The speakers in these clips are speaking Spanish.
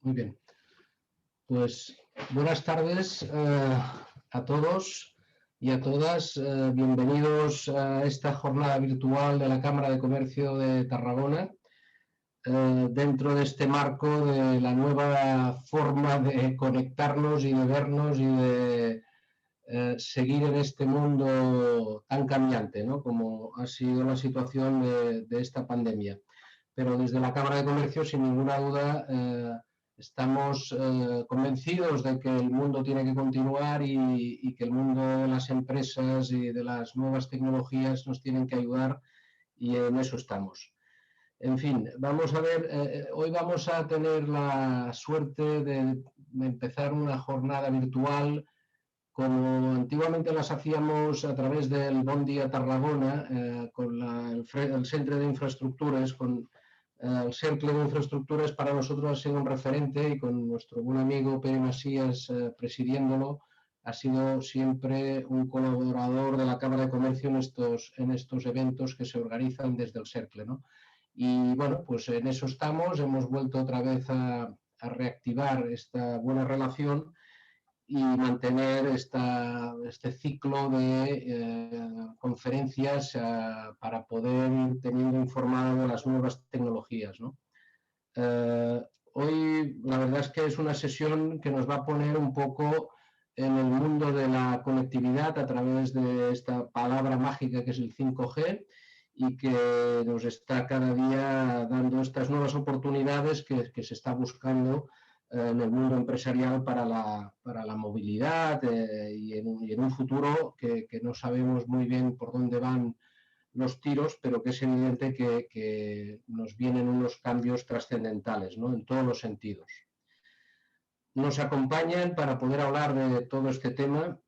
Muy bien. Pues buenas tardes a todos y a todas. Bienvenidos a esta jornada virtual de la Cámara de Comercio de Tarragona, dentro de este marco de la nueva forma de conectarnos y de vernos y de seguir en este mundo tan cambiante, ¿no?, como ha sido la situación de esta pandemia. Pero desde la Cámara de Comercio, sin ninguna duda, estamos convencidos de que el mundo tiene que continuar y que el mundo de las empresas y de las nuevas tecnologías nos tienen que ayudar, y en eso estamos. En fin, vamos a ver, hoy vamos a tener la suerte de empezar una jornada virtual como antiguamente las hacíamos a través del Bondi a Tarragona, con el Centre d'Infraestructures, con el Cercle d'Infraestructures. Para nosotros ha sido un referente, y con nuestro buen amigo Pere Masías presidiéndolo, ha sido siempre un colaborador de la Cámara de Comercio en estos eventos que se organizan desde el Cercle, ¿no? Y bueno, pues en eso estamos, hemos vuelto otra vez a reactivar esta buena relación y mantener este ciclo de conferencias para poder ir teniendo informado de las nuevas tecnologías, ¿no? Hoy la verdad es que es una sesión que nos va a poner un poco en el mundo de la conectividad a través de esta palabra mágica que es el 5G, y que nos está cada día dando estas nuevas oportunidades que se está buscando en el mundo empresarial para la movilidad, y en un futuro que no sabemos muy bien por dónde van los tiros, pero que es evidente que nos vienen unos cambios trascendentales, ¿no?, en todos los sentidos. Nos acompañan para poder hablar de todo este tema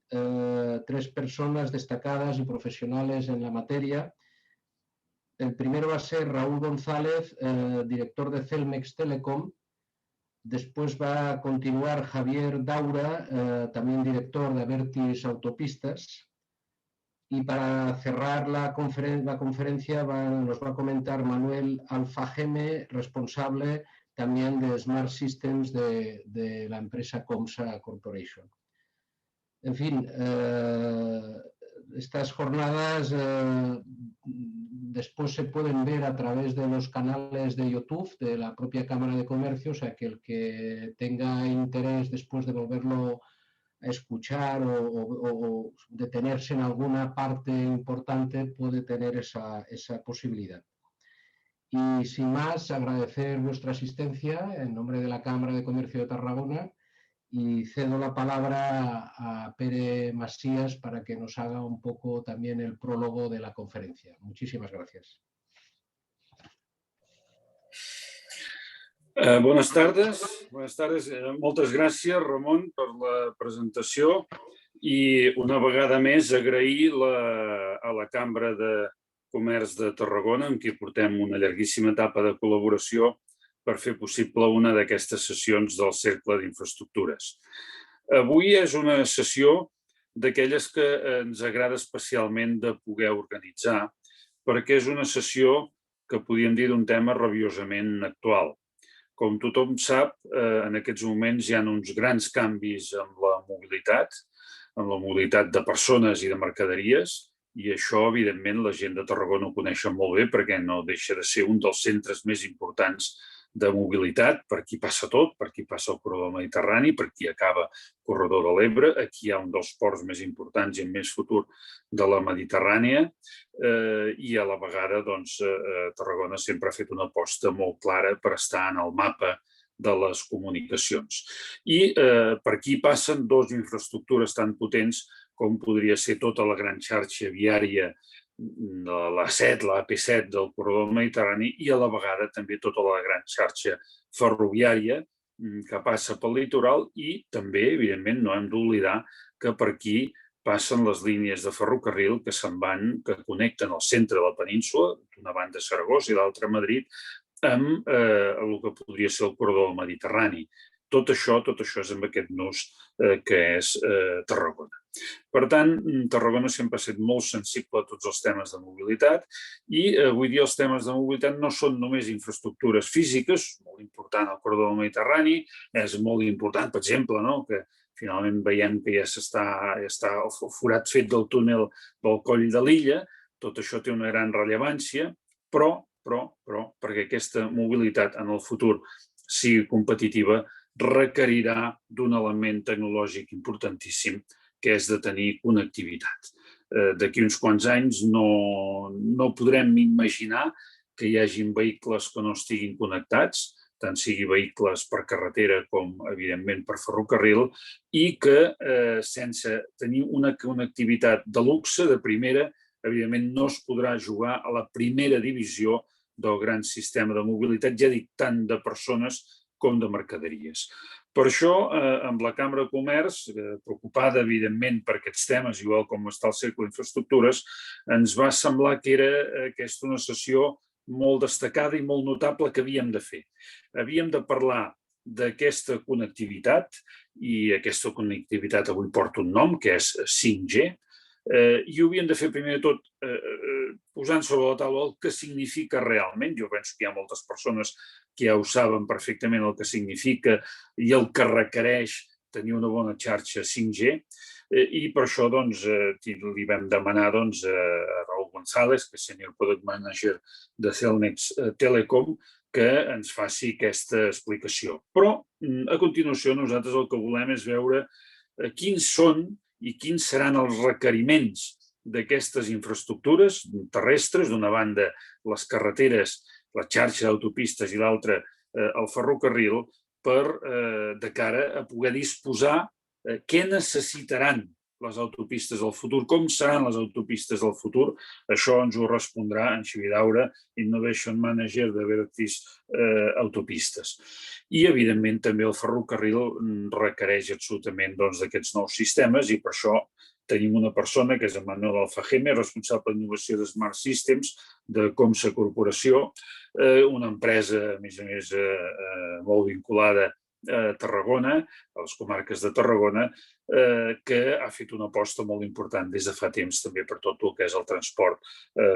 tres personas destacadas y profesionales en la materia. El primero va a ser Raúl González, director de Celmex Telecom. Después va a continuar Javier Daura, también director de Abertis Autopistas. Y para cerrar la conferencia nos va a comentar Manuel Alfajeme, responsable también de Smart Systems de la empresa Comsa Corporation. En fin, estas jornadas después se pueden ver a través de los canales de YouTube de la propia Cámara de Comercio, o sea que el que tenga interés después de volverlo a escuchar o detenerse en alguna parte importante puede tener esa posibilidad. Y sin más, agradecer vuestra asistencia en nombre de la Cámara de Comercio de Tarragona, y cedo la palabra a Pere Masías para que nos haga un poco también el prólogo de la conferencia. Muchísimas gracias. Bones tardes. Moltes gràcies, Ramon, per la presentació, i una vegada més agrair a la Cambra de Comerç de Tarragona, amb qui portem una llarguíssima etapa de col·laboració, per fer possible una d'aquestes sessions del Cercle d'Infraestructures. Avui és una sessió d'aquelles que ens agrada especialment de poder organitzar, perquè és una sessió que podríem dir d'un tema rabiosament actual. Com tothom sap, en aquests moments hi ha uns grans canvis en la mobilitat de persones i de mercaderies, i això, evidentment, la gent de Tarragona ho coneixen molt bé perquè no deixa de ser un dels centres més importants de mobilitat. Per aquí passa tot, per aquí passa el corredor mediterrani, per aquí acaba el corredor de l'Ebre, aquí hi ha un dels ports més importants i amb més futur de la Mediterrània, i a la vegada Tarragona sempre ha fet una aposta molt clara per estar en el mapa de les comunicacions. I per aquí passen dues infraestructures tan potents com podria ser tota la gran xarxa viària de l'A7, l'AP7 del corredor mediterrani, i a la vegada també tota la gran xarxa ferroviària que passa pel litoral, i també, evidentment, no hem d'oblidar que per aquí passen les línies de ferrocarril que connecten el centre de la península, d'una banda Saragossa i l'altra Madrid, amb el que podria ser el corredor mediterrani. tot això és amb aquest nus que és Tarragona. Per tant, Tarragona sempre ha estat molt sensible a tots els temes de mobilitat i avui dia els temes de mobilitat no són només infraestructures físiques, molt important el corredor del Mediterrani, és molt important, per exemple, que finalment veiem que ja està el forat fet del túnel del Coll de l'Illa, tot això té una gran rellevància, però, perquè aquesta mobilitat en el futur sigui competitiva, requerirà d'un element tecnològic importantíssim, que és de tenir connectivitat. D'aquí uns quants anys no podrem imaginar que hi hagin vehicles que no estiguin connectats, tant sigui vehicles per carretera com, evidentment, per ferrocarril, i que sense tenir una connectivitat de luxe, de primera, evidentment no es podrà jugar a la primera divisió del gran sistema de mobilitat, ja dic, tant de persones com de mercaderies. Per això, amb la Cambra de Comerç, preocupada, evidentment, per aquests temes, igual com està el Cercle d'Infraestructures, ens va semblar que era aquesta una sessió molt destacada i molt notable que havíem de fer. Havíem de parlar d'aquesta connectivitat, i aquesta connectivitat avui porta un nom, que és 5G, i ho havíem de fer primer de tot posant sobre la taula el que significa realment. Jo penso que hi ha moltes persones que ja ho saben perfectament el que significa i el que requereix tenir una bona xarxa 5G, i per això li vam demanar a Raúl González, que és Senior Product Manager de Cellnex Telecom, que ens faci aquesta explicació. Però, a continuació, nosaltres el que volem és veure quins són i quins seran els requeriments d'aquestes infraestructures terrestres, d'una banda les carreteres, la xarxa d'autopistes i l'altra el ferrocarril, de cara a poder disposar què necessitaran les autopistes del futur, com seran les autopistes del futur. Això ens ho respondrà en Xavier Daura, Innovation Manager de Vertis Autopistes. I, evidentment, també el ferrocarril requereix absolutament d'aquests nous sistemes, i per això tenim una persona que és en Manuel Alfajeme, responsable d'innovació de Smart Systems de Comsa Corporació, una empresa, a més, molt vinculada a Tarragona, a les comarques de Tarragona, que ha fet una aposta molt important des de fa temps també per tot el que és el transport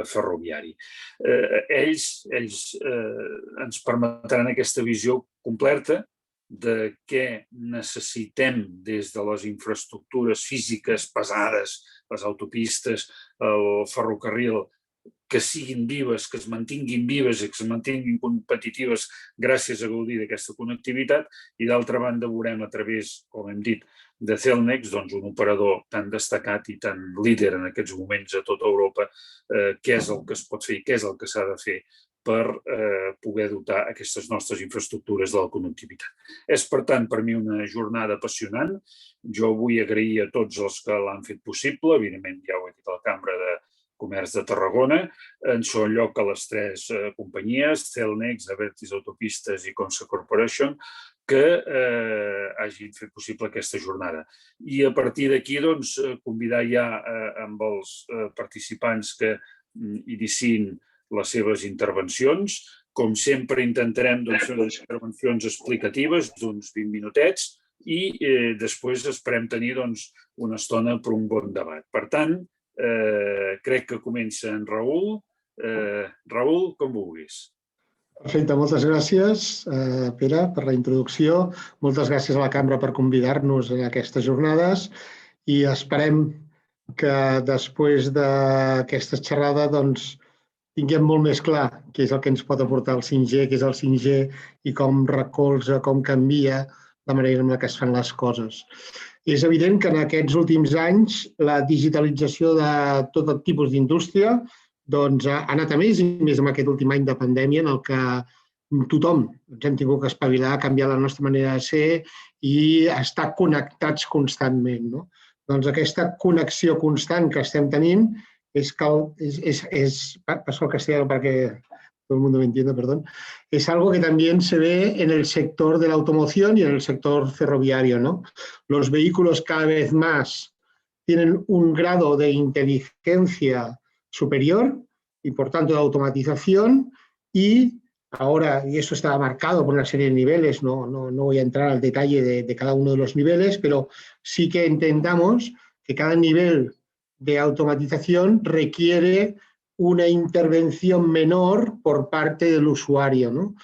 ferroviari. Ells ens permetran aquesta visió completa de què necessitem des de les infraestructures físiques pesades, les autopistes, el ferrocarril, que siguin vives, que es mantinguin vives i que es mantinguin competitives gràcies a gaudir d'aquesta connectivitat, i d'altra banda veurem a través, com hem dit, de Cellnex, un operador tan destacat i tan líder en aquests moments a tota Europa, què és el que es pot fer i què és el que s'ha de fer per poder dotar aquestes nostres infraestructures de la connectivitat. És, per tant, per mi una jornada apassionant. Jo vull agrair a tots els que l'han fet possible, evidentment ja ho he dit a la Cambra de Comerç de Tarragona, en segon lloc a les tres companyies, Cellnex, Abertis Autopistes i Comsa Corporation, que hagin fet possible aquesta jornada. I a partir d'aquí, convidar ja amb els participants que iniciïn les seves intervencions. Com sempre, intentarem fer unes intervencions explicatives d'uns 20 minutets i després esperem tenir una estona per un bon debat. Per tant, crec que comença en Raül. Raül, com vulguis. Perfecte, moltes gràcies, Pere, per la introducció. Moltes gràcies a la Cambra per convidar-nos a aquestes jornades i esperem que després d'aquesta xerrada tinguem molt més clar què és el que ens pot aportar el 5G, què és el 5G i com recolza, com canvia la manera en la que es fan les coses. És evident que en aquests últims anys la digitalització de tot el tipus d'indústria ha anat a més, i més en aquest últim any de pandèmia en el que tothom ens hem tingut que espavilar, canviar la nostra manera de ser i estar connectats constantment. Aquesta connexió constant que estem tenint paso al castellano para que todo el mundo me entienda, perdón, es algo que también se ve en el sector de la automoción y en el sector ferroviario, ¿no? Los vehículos cada vez más tienen un grado de inteligencia superior y, por tanto, de automatización, y ahora, y esto está marcado por una serie de niveles, no voy a entrar al detalle de cada uno de los niveles, pero sí que entendamos que cada nivel de automatización requiere una intervención menor por parte del usuario, ¿no?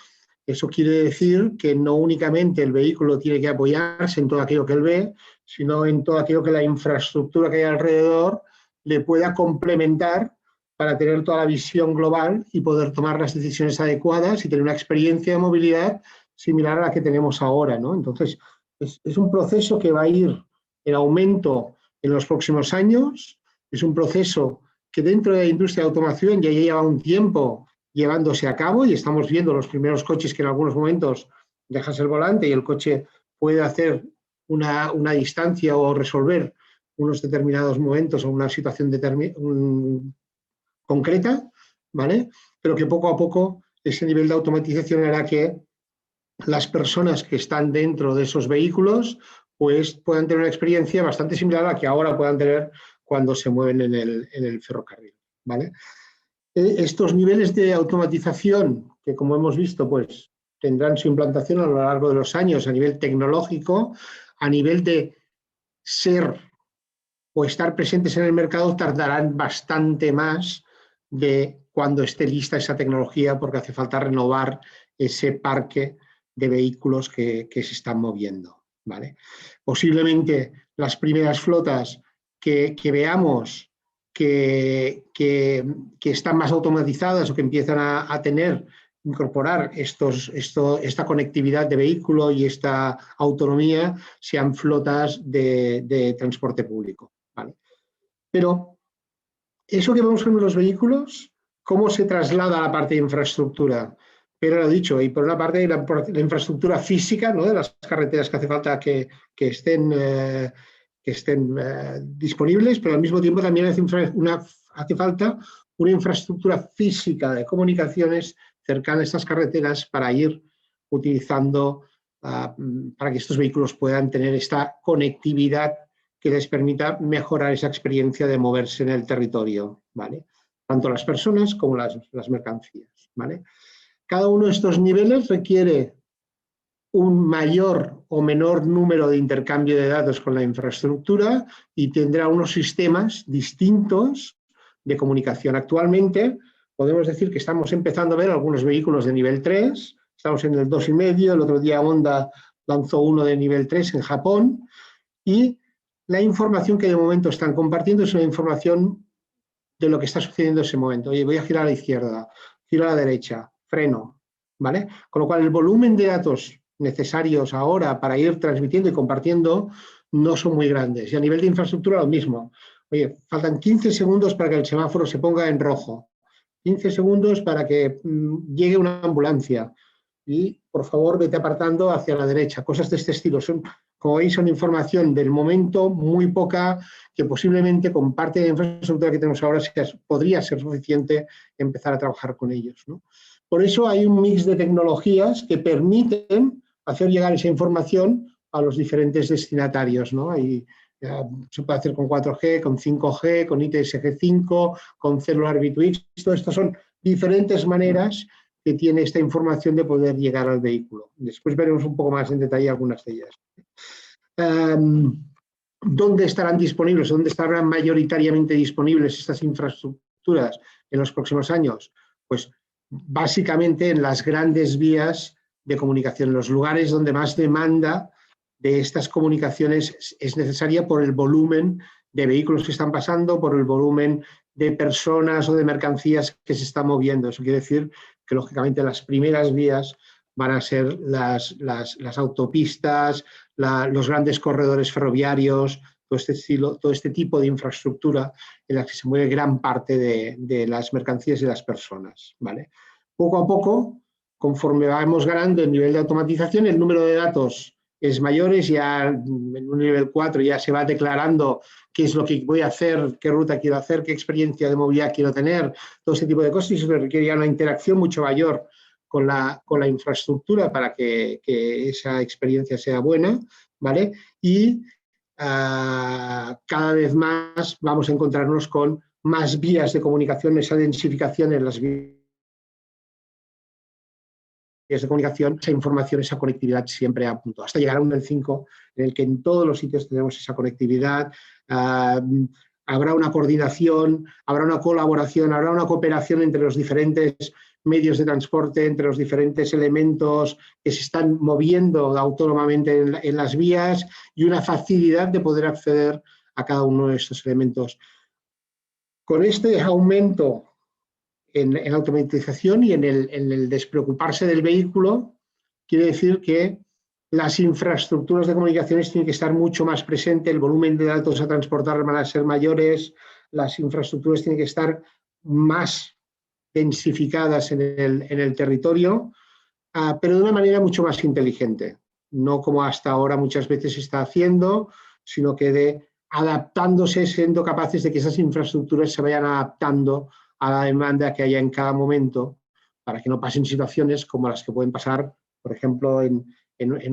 Eso quiere decir que no únicamente el vehículo tiene que apoyarse en todo aquello que él ve, sino en todo aquello que la infraestructura que hay alrededor le pueda complementar para tener toda la visión global y poder tomar las decisiones adecuadas y tener una experiencia de movilidad similar a la que tenemos ahora, ¿no? Entonces, es un proceso que va a ir en aumento en los próximos años, es un proceso que dentro de la industria de automoción ya lleva un tiempo llevándose a cabo y estamos viendo los primeros coches que en algunos momentos dejas el volante y el coche puede hacer una distancia o resolver unos determinados momentos o una situación concreta, ¿vale? Pero que poco a poco ese nivel de automatización hará que las personas que están dentro de esos vehículos pues puedan tener una experiencia bastante similar a la que ahora puedan tener cuando se mueven en el ferrocarril, ¿vale? Estos niveles de automatización, que como hemos visto, pues tendrán su implantación a lo largo de los años a nivel tecnológico, a nivel de ser o estar presentes en el mercado, tardarán bastante más de cuando esté lista esa tecnología, porque hace falta renovar ese parque de vehículos que se están moviendo, ¿vale? Posiblemente las primeras flotas que veamos que están más automatizadas o que empiezan a incorporar esta conectividad de vehículo y esta autonomía sean flotas de transporte público, ¿vale? Pero eso que vemos en los vehículos, ¿cómo se traslada a la parte de infraestructura? Pero lo dicho, y por una parte la infraestructura física, ¿no? De las carreteras que hace falta que estén disponibles, pero al mismo tiempo también hace falta una infraestructura física de comunicaciones cercana a estas carreteras para ir utilizando, para que estos vehículos puedan tener esta conectividad que les permita mejorar esa experiencia de moverse en el territorio, ¿vale? Tanto las personas como las mercancías, ¿vale? Cada uno de estos niveles requiere un mayor o menor número de intercambio de datos con la infraestructura y tendrá unos sistemas distintos de comunicación. Actualmente podemos decir que estamos empezando a ver algunos vehículos de nivel 3, estamos en el 2,5, el otro día Honda lanzó uno de nivel 3 en Japón y la información que de momento están compartiendo es una información de lo que está sucediendo en ese momento. Oye, voy a girar a la izquierda, giro a la derecha, freno, ¿vale? Con lo cual el volumen de datos necesarios ahora para ir transmitiendo y compartiendo no son muy grandes. Y a nivel de infraestructura lo mismo. Oye, faltan 15 segundos para que el semáforo se ponga en rojo, 15 segundos para que llegue una ambulancia y, por favor, vete apartando hacia la derecha. Cosas de este estilo. Como veis, son información del momento, muy poca, que posiblemente con parte de la infraestructura que tenemos ahora podría ser suficiente empezar a trabajar con ellos, ¿no? Por eso hay un mix de tecnologías que permiten hacer llegar esa información a los diferentes destinatarios, ¿no? Y se puede hacer con 4G, con 5G, con ITSG5, con Cellular V2X. Todas estas son diferentes maneras que tiene esta información de poder llegar al vehículo. Después veremos un poco más en detalle algunas de ellas. ¿Dónde estarán disponibles? ¿Dónde estarán mayoritariamente disponibles estas infraestructuras en los próximos años? Pues básicamente en las grandes vías de comunicación, en los lugares donde más demanda de estas comunicaciones es necesaria por el volumen de vehículos que están pasando, por el volumen de personas o de mercancías que se están moviendo. Eso quiere decir que, lógicamente, las primeras vías van a ser las autopistas, los grandes corredores ferroviarios, todo este tipo de infraestructura en la que se mueve gran parte de las mercancías y las personas, ¿vale? Poco a poco, conforme vamos ganando el nivel de automatización, el número de datos es mayor, ya en un nivel 4 ya se va declarando qué es lo que voy a hacer, qué ruta quiero hacer, qué experiencia de movilidad quiero tener, todo ese tipo de cosas, y se requiere ya una interacción mucho mayor con la infraestructura para que esa experiencia sea buena, ¿vale? Y cada vez más vamos a encontrarnos con más vías de comunicación, esa densificación en las vías de comunicación, esa información, esa conectividad siempre a punto, hasta llegar a un 5 en el que en todos los sitios tenemos esa conectividad. Habrá una coordinación, habrá una colaboración, habrá una cooperación entre los diferentes medios de transporte, entre los diferentes elementos que se están moviendo autónomamente en las vías y una facilidad de poder acceder a cada uno de estos elementos. Con este aumento en automatización y en el despreocuparse del vehículo, quiere decir que las infraestructuras de comunicaciones tienen que estar mucho más presentes, el volumen de datos a transportar van a ser mayores, las infraestructuras tienen que estar más densificadas en el territorio, pero de una manera mucho más inteligente, no como hasta ahora muchas veces se está haciendo, sino que adaptándose, siendo capaces de que esas infraestructuras se vayan adaptando a la demanda que haya en cada momento, para que no pasen situaciones como las que pueden pasar, por ejemplo, en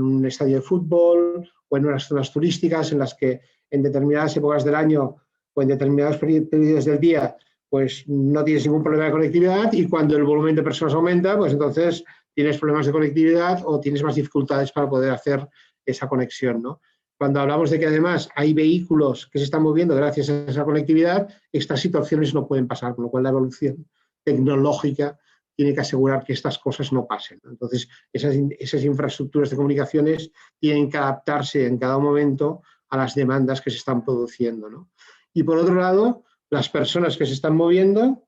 un estadio de fútbol o en unas zonas turísticas en las que en determinadas épocas del año o en determinados periodos del día pues no tienes ningún problema de conectividad y cuando el volumen de personas aumenta, pues entonces tienes problemas de conectividad o tienes más dificultades para poder hacer esa conexión, ¿no? Cuando hablamos de que además hay vehículos que se están moviendo gracias a esa conectividad, estas situaciones no pueden pasar, con lo cual la evolución tecnológica tiene que asegurar que estas cosas no pasen. Entonces, esas infraestructuras de comunicaciones tienen que adaptarse en cada momento a las demandas que se están produciendo, ¿no? Y por otro lado, las personas que se están moviendo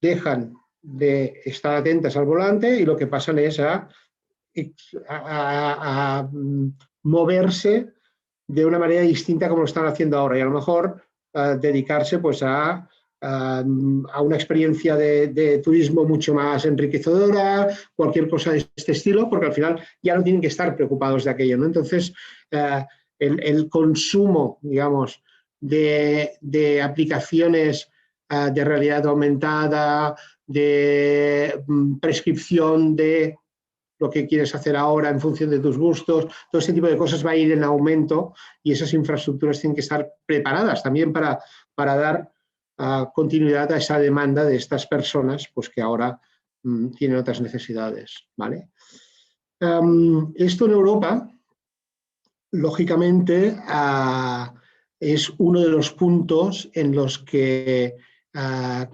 dejan de estar atentas al volante y lo que pasan es a moverse de una manera distinta como lo están haciendo ahora y a lo mejor dedicarse pues a una experiencia de turismo mucho más enriquecedora, cualquier cosa de este estilo, porque al final ya no tienen que estar preocupados de aquello, ¿no? Entonces, el consumo, digamos, de aplicaciones de realidad aumentada, de prescripción de lo que quieres hacer ahora en función de tus gustos, todo ese tipo de cosas va a ir en aumento y esas infraestructuras tienen que estar preparadas también para dar continuidad a esa demanda de estas personas pues que ahora tienen otras necesidades, ¿vale? Esto en Europa, lógicamente, es uno de los puntos en los que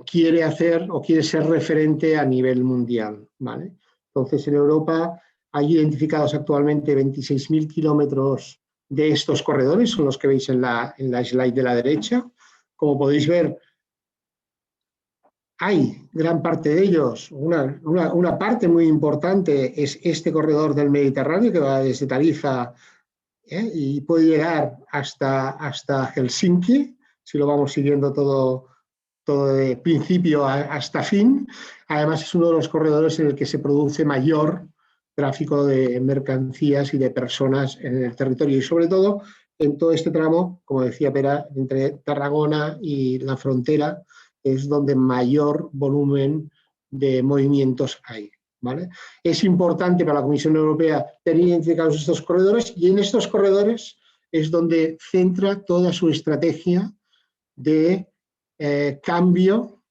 quiere hacer o quiere ser referente a nivel mundial, ¿vale? Entonces, en Europa hay identificados actualmente 26.000 kilómetros de estos corredores, son los que veis en la slide de la derecha. Como podéis ver, hay gran parte de ellos, una parte muy importante es este corredor del Mediterráneo que va desde Tarifa y puede llegar hasta Helsinki, si lo vamos siguiendo todo de principio hasta fin. Además, es uno de los corredores en el que se produce mayor tráfico de mercancías y de personas en el territorio y sobre todo en todo este tramo, como decía Pera, entre Tarragona y la frontera, es donde mayor volumen de movimientos hay, ¿vale? Es importante para la Comisión Europea tener identificados estos corredores y en estos corredores es donde centra toda su estrategia de cambio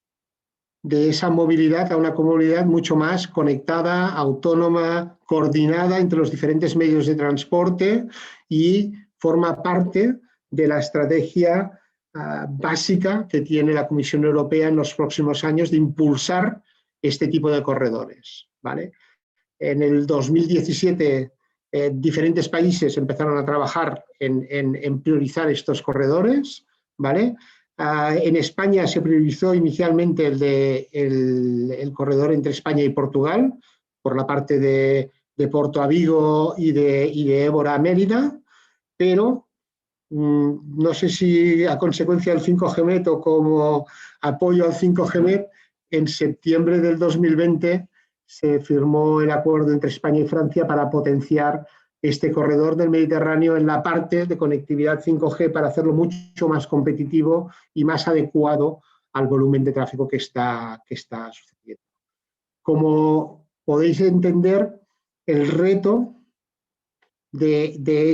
de esa movilidad a una movilidad mucho más conectada, autónoma, coordinada entre los diferentes medios de transporte y forma parte de la estrategia básica que tiene la Comisión Europea en los próximos años de impulsar este tipo de corredores, ¿vale? En el 2017 diferentes países empezaron a trabajar en priorizar estos corredores, ¿vale? En España se priorizó inicialmente el corredor entre España y Portugal, por la parte de Porto a Vigo y de Évora a Mérida, pero no sé si a consecuencia del 5G MET o como apoyo al 5G MET, en septiembre del 2020 se firmó el acuerdo entre España y Francia para potenciar este corredor del Mediterráneo en la parte de conectividad 5G para hacerlo mucho más competitivo y más adecuado al volumen de tráfico que está sucediendo. Como podéis entender, el reto de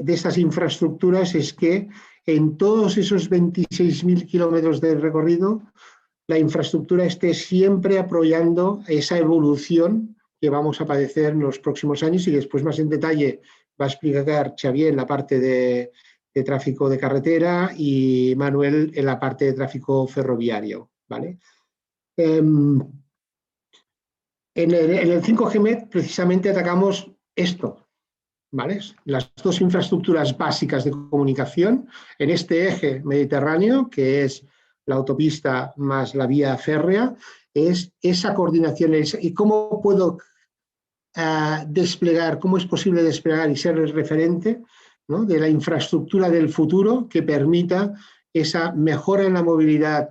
estas infraestructuras es que en todos esos 26.000 kilómetros de recorrido la infraestructura esté siempre apoyando esa evolución que vamos a padecer en los próximos años y que después más en detalle va a explicar Xavier en la parte de tráfico de carretera y Manuel en la parte de tráfico ferroviario, ¿vale? En el 5G MED precisamente atacamos esto, ¿vale? Las dos infraestructuras básicas de comunicación en este eje mediterráneo, que es la autopista más la vía férrea, es esa coordinación y cómo puedo desplegar, cómo es posible desplegar y ser el referente, ¿no?, de la infraestructura del futuro que permita esa mejora en la movilidad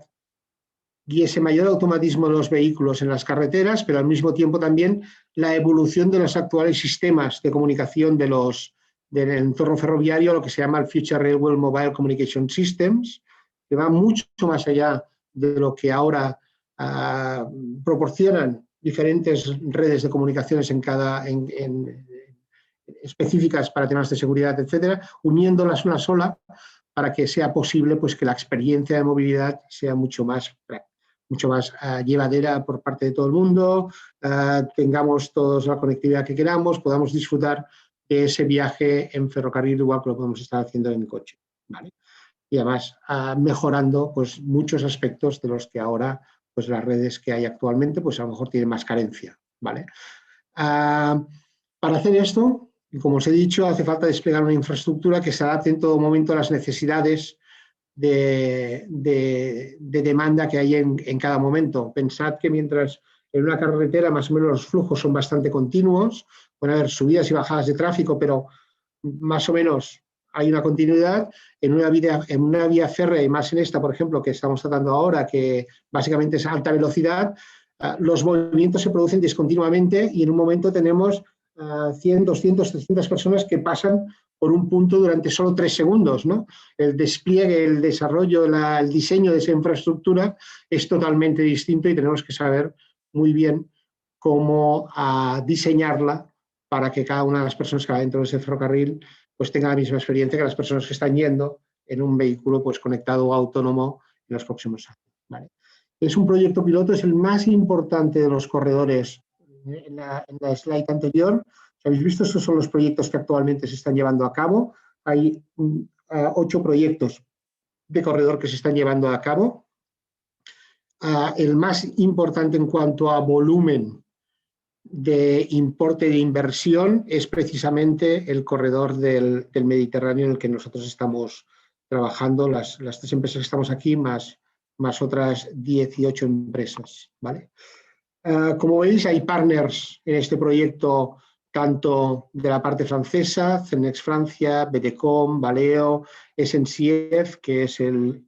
y ese mayor automatismo de los vehículos en las carreteras, pero al mismo tiempo también la evolución de los actuales sistemas de comunicación del entorno ferroviario, lo que se llama el Future Railway Mobile Communication Systems, que va mucho más allá de lo que ahora proporcionan diferentes redes de comunicaciones específicas para temas de seguridad, etcétera, uniéndolas una sola para que sea posible, pues, que la experiencia de movilidad sea mucho más llevadera por parte de todo el mundo, tengamos todos la conectividad que queramos, podamos disfrutar de ese viaje en ferrocarril igual que lo podemos estar haciendo en coche, ¿vale? Y además mejorando, pues, muchos aspectos de los que ahora, pues, las redes que hay actualmente, pues a lo mejor tienen más carencia, ¿vale? Para hacer esto, y como os he dicho, hace falta desplegar una infraestructura que se adapte en todo momento a las necesidades de demanda que hay en cada momento. Pensad que mientras en una carretera más o menos los flujos son bastante continuos, pueden haber subidas y bajadas de tráfico, pero más o menos hay una continuidad. En una vía férrea, y más en esta, por ejemplo, que estamos tratando ahora, que básicamente es alta velocidad, los movimientos se producen discontinuamente y en un momento tenemos 100, 200, 300 personas que pasan por un punto durante solo 3 segundos, ¿no? El despliegue, el desarrollo, el diseño de esa infraestructura es totalmente distinto y tenemos que saber muy bien cómo diseñarla para que cada una de las personas que va dentro de ese ferrocarril pues tenga la misma experiencia que las personas que están yendo en un vehículo, pues, conectado o autónomo en los próximos años, ¿vale? Es un proyecto piloto, es el más importante de los corredores. En la slide anterior, si habéis visto, estos son los proyectos que actualmente se están llevando a cabo. Hay 8 proyectos de corredor que se están llevando a cabo. El más importante en cuanto a volumen de importe de inversión es precisamente el corredor del Mediterráneo en el que nosotros estamos trabajando, las 3 empresas que estamos aquí, más otras 18 empresas, ¿vale? Como veis, hay partners en este proyecto, tanto de la parte francesa, Cellnex Francia, BTCom, Valeo, SNCF, que es el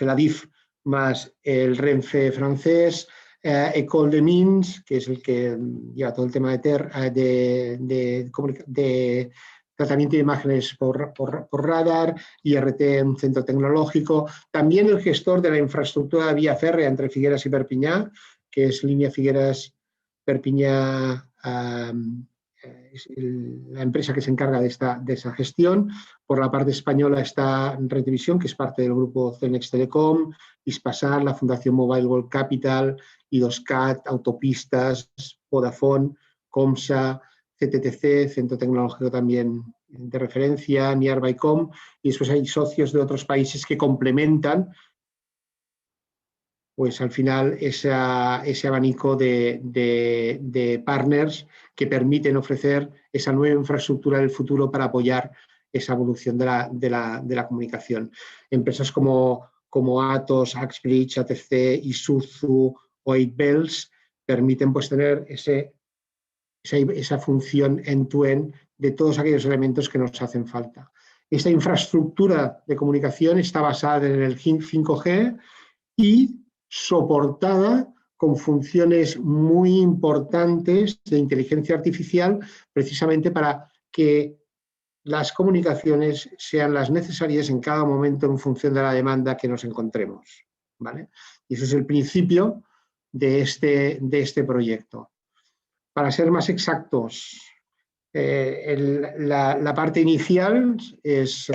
ADIF más el Renfe francés, École des Mines, que es el que lleva todo el tema de tratamiento de imágenes por radar, IRT, un centro tecnológico, también el gestor de la infraestructura de vía férrea entre Figueras y Perpiñá, que es Línea Figueras-Perpiñá, la empresa que se encarga de esa gestión. Por la parte española está Redivisión, que es parte del grupo Cellnex Telecom, Hispasat, la Fundación Mobile World Capital, I2CAT, Autopistas, Vodafone, Comsa, CTTC, Centro Tecnológico también de referencia, Nearbycom, y después hay socios de otros países que complementan, pues al final, ese abanico de partners que permiten ofrecer esa nueva infraestructura del futuro para apoyar esa evolución de la comunicación. Empresas como Atos, Axbridge, ATC, Isuzu o 8Bells permiten, pues, tener esa función end-to-end de todos aquellos elementos que nos hacen falta. Esta infraestructura de comunicación está basada en el 5G y soportada con funciones muy importantes de inteligencia artificial, precisamente para que las comunicaciones sean las necesarias en cada momento en función de la demanda que nos encontremos, ¿vale? Y ese es el principio de este proyecto. Para ser más exactos, la parte inicial es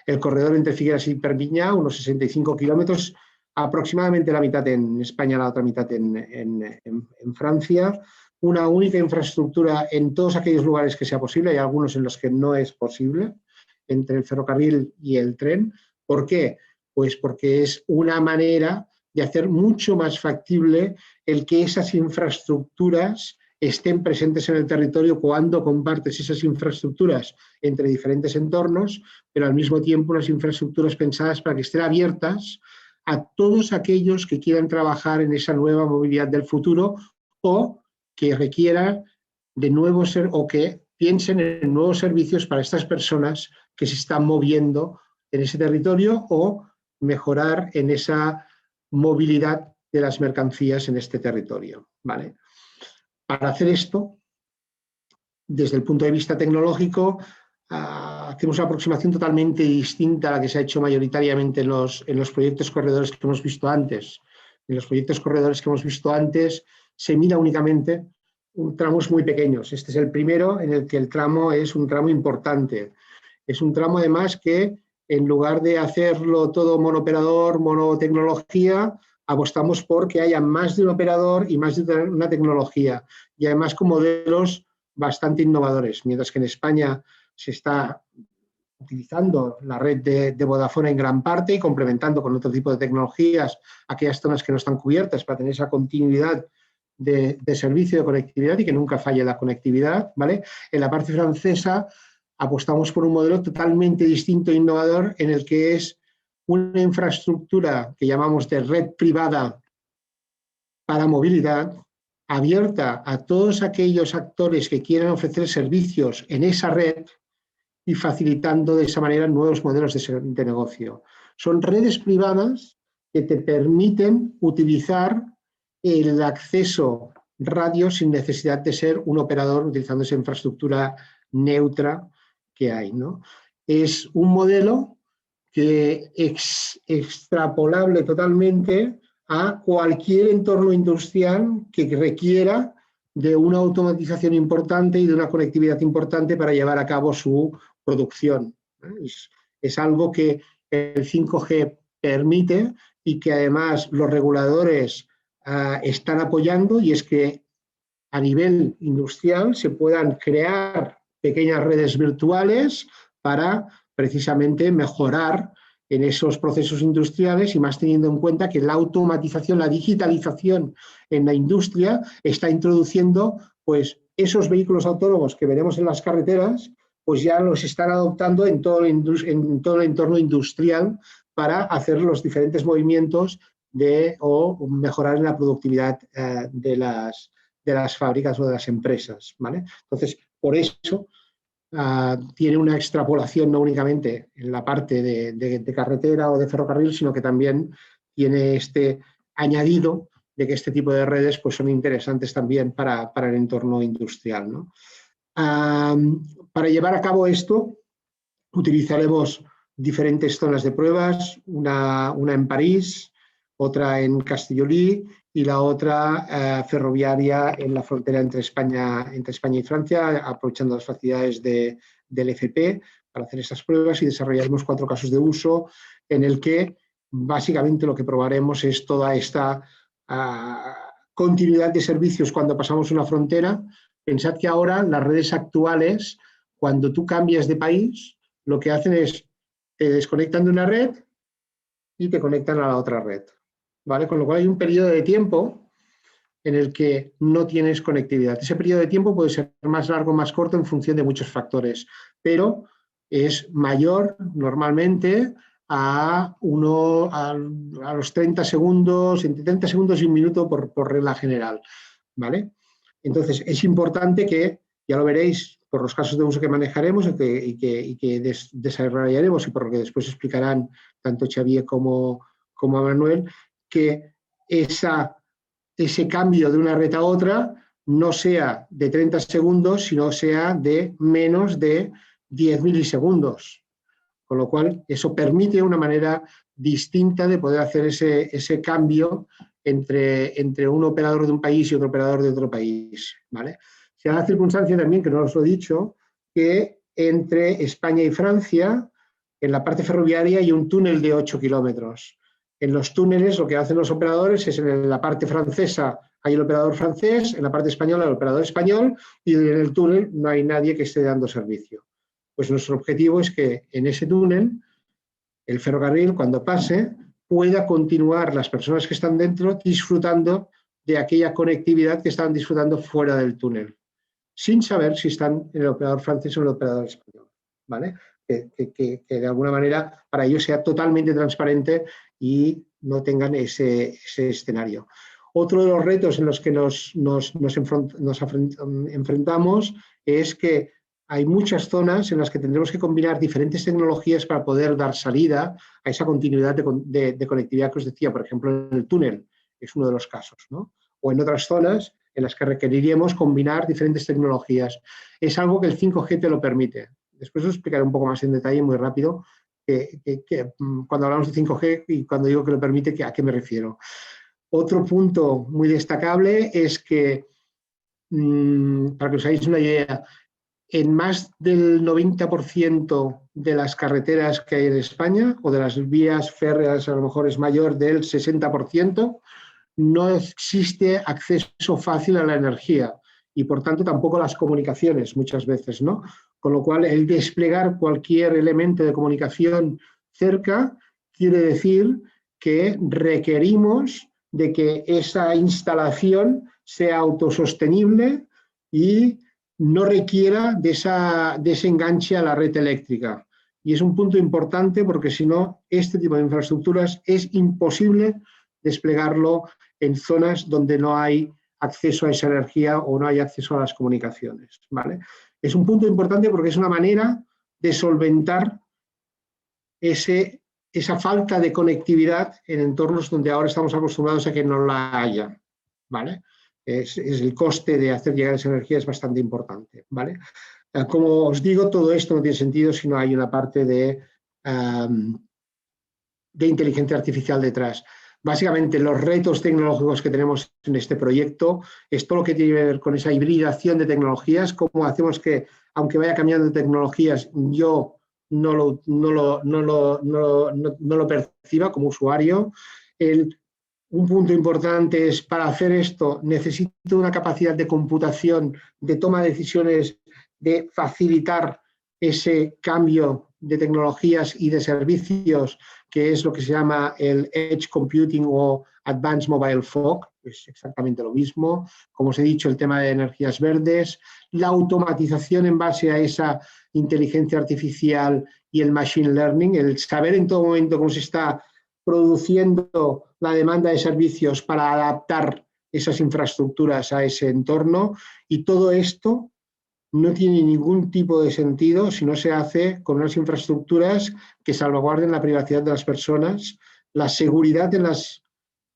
el corredor entre Figueras y Perpiñá, unos 65 kilómetros, aproximadamente la mitad en España, la otra mitad en Francia. una única infraestructura en todos aquellos lugares que sea posible. Hay algunos en los que no es posible, entre el ferrocarril y el tren. ¿Por qué? Pues porque es una manera de hacer mucho más factible el que esas infraestructuras estén presentes en el territorio cuando compartes esas infraestructuras entre diferentes entornos, pero al mismo tiempo unas infraestructuras pensadas para que estén abiertas a todos aquellos que quieran trabajar en esa nueva movilidad del futuro o que requieran de nuevos o que piensen en nuevos servicios para estas personas que se están moviendo en ese territorio o mejorar en esa movilidad de las mercancías en este territorio, ¿vale? Para hacer esto, desde el punto de vista tecnológico, hacemos una aproximación totalmente distinta a la que se ha hecho mayoritariamente en los proyectos corredores que hemos visto antes. En los proyectos corredores que hemos visto antes se mira únicamente tramos muy pequeños. Este es el primero en el que el tramo es un tramo importante. Es un tramo además que en lugar de hacerlo todo monooperador, monotecnología, apostamos por que haya más de un operador y más de una tecnología y además con modelos bastante innovadores. Mientras que en España se está utilizando la red de Vodafone en gran parte y complementando con otro tipo de tecnologías aquellas zonas que no están cubiertas para tener esa continuidad de servicio de conectividad y que nunca falle la conectividad, ¿vale? En la parte francesa apostamos por un modelo totalmente distinto e innovador en el que es una infraestructura que llamamos de red privada para movilidad, abierta a todos aquellos actores que quieran ofrecer servicios en esa red y facilitando de esa manera nuevos modelos de negocio. Son redes privadas que te permiten utilizar el acceso radio sin necesidad de ser un operador utilizando esa infraestructura neutra que hay, ¿no? Es un modelo que es extrapolable totalmente a cualquier entorno industrial que requiera de una automatización importante y de una conectividad importante para llevar a cabo su producción. Es algo que el 5G permite y que además los reguladores están apoyando, y es que a nivel industrial se puedan crear pequeñas redes virtuales para precisamente mejorar en esos procesos industriales y más teniendo en cuenta que la automatización, la digitalización en la industria está introduciendo pues esos vehículos autónomos que veremos en las carreteras, pues ya los están adoptando en todo el entorno industrial para hacer los diferentes movimientos o mejorar en la productividad de las fábricas o de las empresas, ¿vale? Entonces, por eso tiene una extrapolación no únicamente en la parte de carretera o de ferrocarril, sino que también tiene este añadido de que este tipo de redes pues, son interesantes también para el entorno industrial, ¿no? Para llevar a cabo esto, utilizaremos diferentes zonas de pruebas, una en París, otra en Castellolí y la otra ferroviaria en la frontera entre España y Francia, aprovechando las facilidades del FP para hacer estas pruebas, y desarrollaremos 4 casos de uso en el que básicamente lo que probaremos es toda esta continuidad de servicios cuando pasamos una frontera. Pensad que ahora las redes actuales, cuando tú cambias de país, lo que hacen es te desconectan de una red y te conectan a la otra red, ¿vale? Con lo cual hay un periodo de tiempo en el que no tienes conectividad. Ese periodo de tiempo puede ser más largo o más corto en función de muchos factores, pero es mayor normalmente a los 30 segundos, entre 30 segundos y un minuto por regla general, ¿vale? Entonces, es importante que, ya lo veréis por los casos de uso que manejaremos y que desarrollaremos y por lo que después explicarán tanto Xavier como Manuel, que ese cambio de una red a otra no sea de 30 segundos, sino sea de menos de 10 milisegundos. Con lo cual, eso permite una manera distinta de poder hacer ese cambio entre un operador de un país y otro operador de otro país, ¿vale? Se da la circunstancia también, que no os lo he dicho, que entre España y Francia, en la parte ferroviaria hay un túnel de 8 kilómetros. En los túneles lo que hacen los operadores es en la parte francesa hay el operador francés, en la parte española el operador español y en el túnel no hay nadie que esté dando servicio. Pues nuestro objetivo es que en ese túnel el ferrocarril, cuando pase, pueda continuar las personas que están dentro disfrutando de aquella conectividad que estaban disfrutando fuera del túnel, sin saber si están en el operador francés o en el operador español, ¿vale? Que de alguna manera para ellos sea totalmente transparente y no tengan ese escenario. Otro de los retos en los que nos enfrentamos es que hay muchas zonas en las que tendremos que combinar diferentes tecnologías para poder dar salida a esa continuidad de conectividad que os decía, por ejemplo, en el túnel, es uno de los casos, ¿no? O en otras zonas en las que requeriríamos combinar diferentes tecnologías. Es algo que el 5G te lo permite. Después os explicaré un poco más en detalle, muy rápido, cuando hablamos de 5G y cuando digo que lo permite, ¿a qué me refiero? Otro punto muy destacable es que, para que os hagáis una idea, en más del 90% de las carreteras que hay en España, o de las vías férreas, a lo mejor es mayor del 60%, no existe acceso fácil a la energía y, por tanto, tampoco a las comunicaciones muchas veces, ¿no? Con lo cual, el desplegar cualquier elemento de comunicación cerca quiere decir que requerimos de que esa instalación sea autosostenible y no requiera de ese enganche a la red eléctrica. Y es un punto importante porque si no, este tipo de infraestructuras es imposible desplegarlo en zonas donde no hay acceso a esa energía o no hay acceso a las comunicaciones, ¿vale? Es un punto importante porque es una manera de solventar esa falta de conectividad en entornos donde ahora estamos acostumbrados a que no la haya, ¿vale? Es el coste de hacer llegar esa energía es bastante importante, ¿vale? Como os digo, todo esto no tiene sentido si no hay una parte de inteligencia artificial detrás. Básicamente, los retos tecnológicos que tenemos en este proyecto es todo lo que tiene que ver con esa hibridación de tecnologías, cómo hacemos que, aunque vaya cambiando de tecnologías, yo no lo perciba como usuario. Un punto importante es, para hacer esto, necesito una capacidad de computación, de toma de decisiones, de facilitar ese cambio de tecnologías y de servicios, que es lo que se llama el Edge Computing o Advanced Mobile Fog, es exactamente lo mismo. Como os he dicho, el tema de energías verdes, la automatización en base a esa inteligencia artificial y el machine learning, el saber en todo momento cómo se está produciendo la demanda de servicios para adaptar esas infraestructuras a ese entorno, y todo esto no tiene ningún tipo de sentido si no se hace con unas infraestructuras que salvaguarden la privacidad de las personas, la seguridad de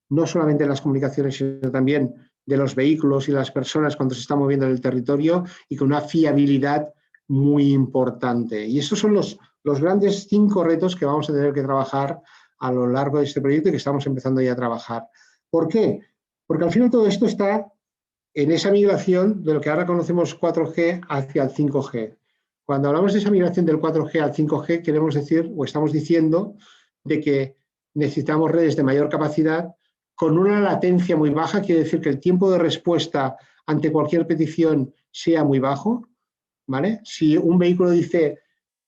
no solamente en las comunicaciones, sino también de los vehículos y las personas cuando se están moviendo en el territorio, y con una fiabilidad muy importante. Y estos son los grandes 5 retos que vamos a tener que trabajar a lo largo de este proyecto y que estamos empezando ya a trabajar. ¿Por qué? Porque al final todo esto está en esa migración de lo que ahora conocemos 4G hacia el 5G. Cuando hablamos de esa migración del 4G al 5G, queremos decir, o estamos diciendo, de que necesitamos redes de mayor capacidad con una latencia muy baja, quiere decir que el tiempo de respuesta ante cualquier petición sea muy bajo, ¿vale? Si un vehículo dice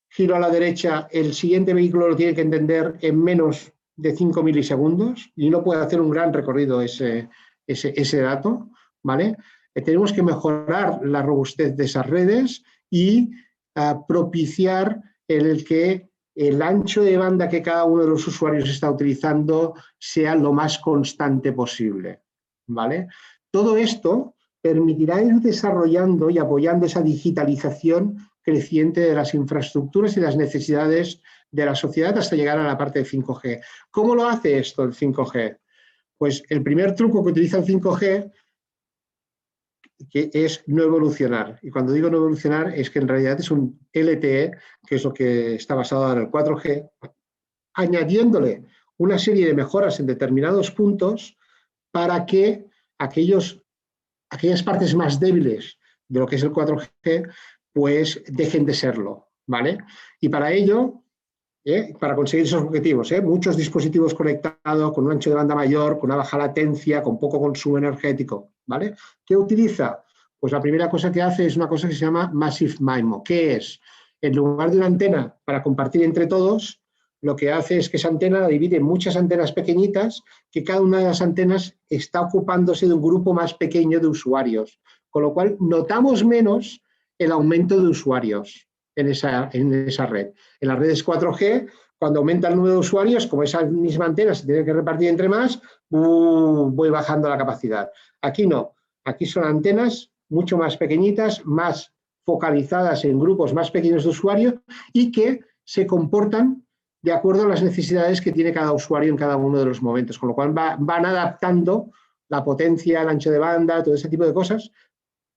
giro a la derecha, el siguiente vehículo lo tiene que entender en menos de 5 milisegundos y no puede hacer un gran recorrido ese dato, ¿vale? Tenemos que mejorar la robustez de esas redes y propiciar el que el ancho de banda que cada uno de los usuarios está utilizando sea lo más constante posible, ¿vale? Todo esto permitirá ir desarrollando y apoyando esa digitalización creciente de las infraestructuras y las necesidades de la sociedad hasta llegar a la parte de 5G. ¿Cómo lo hace esto el 5G? Pues el primer truco que utiliza el 5G que es no evolucionar. Y cuando digo no evolucionar es que en realidad es un LTE, que es lo que está basado en el 4G, añadiéndole una serie de mejoras en determinados puntos para que aquellas partes más débiles de lo que es el 4G pues dejen de serlo, ¿vale? Y para ello para conseguir esos objetivos. Muchos dispositivos conectados con un ancho de banda mayor, con una baja latencia, con poco consumo energético. ¿Vale? ¿Qué utiliza? Pues la primera cosa que hace es una cosa que se llama Massive MIMO. ¿Qué es? En lugar de una antena para compartir entre todos, lo que hace es que esa antena la divide en muchas antenas pequeñitas, que cada una de las antenas está ocupándose de un grupo más pequeño de usuarios, con lo cual notamos menos el aumento de usuarios en esa red. En las redes 4G, cuando aumenta el número de usuarios, como esa misma antena se tiene que repartir entre más, voy bajando la capacidad. Aquí no, aquí son antenas mucho más pequeñitas, más focalizadas en grupos más pequeños de usuarios y que se comportan de acuerdo a las necesidades que tiene cada usuario en cada uno de los momentos, con lo cual van adaptando la potencia, el ancho de banda, todo ese tipo de cosas,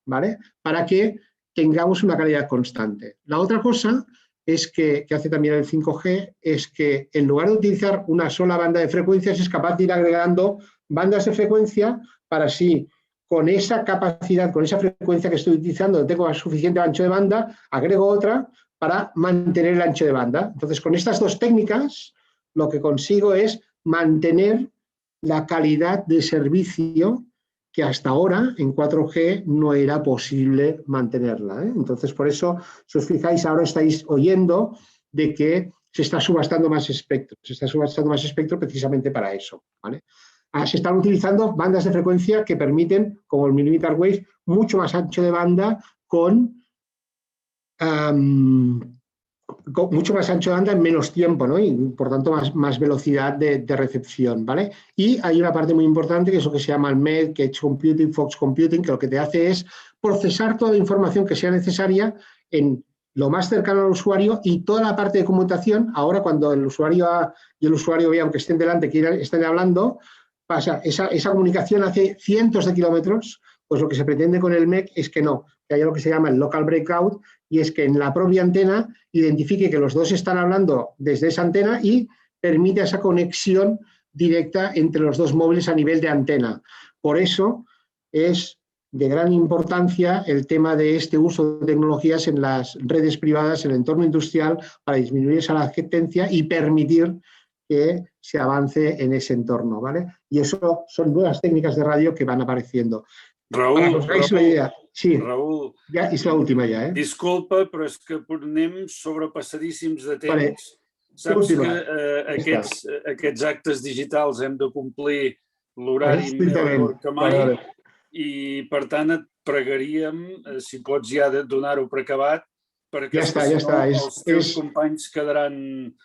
¿vale? Para que tengamos una calidad constante. La otra cosa es que hace también el 5G es que en lugar de utilizar una sola banda de frecuencias es capaz de ir agregando bandas de frecuencia para así, con esa capacidad, con esa frecuencia que estoy utilizando, tengo suficiente ancho de banda, agrego otra para mantener el ancho de banda. Entonces, con estas dos técnicas, lo que consigo es mantener la calidad de servicio que hasta ahora en 4G no era posible mantenerla. Entonces, por eso, si os fijáis, ahora estáis oyendo de que se está subastando más espectro. Se está subastando más espectro precisamente para eso. ¿Vale? Se están utilizando bandas de frecuencia que permiten, como el millimeter wave, mucho más ancho de banda con mucho más ancho de banda en menos tiempo, ¿no? Y por tanto más velocidad de recepción, ¿vale? Y hay una parte muy importante que es lo que se llama el MED, que Edge Computing, Fox Computing, que lo que te hace es procesar toda la información que sea necesaria en lo más cercano al usuario y toda la parte de conmutación. Ahora, cuando el usuario ve, aunque estén delante, que estén hablando, pasa esa comunicación hace cientos de kilómetros. Pues lo que se pretende con el MEC es que no, que haya lo que se llama el local breakout, y es que en la propia antena identifique que los dos están hablando desde esa antena y permite esa conexión directa entre los dos móviles a nivel de antena. Por eso es de gran importancia el tema de este uso de tecnologías en las redes privadas, en el entorno industrial, para disminuir esa latencia y permitir que se avance en ese entorno, ¿vale? Y eso son nuevas técnicas de radio que van apareciendo. Raül, sí, Raül, ja és l'última ja, Disculpa, però és que anem sobrepassadíssims de temps. Vale. Saps que aquests actes digitals hem de complir l'horari millor que mai i, per tant, et pregaríem, si pots ja donar-ho per acabat, perquè si no els teus companys quedaran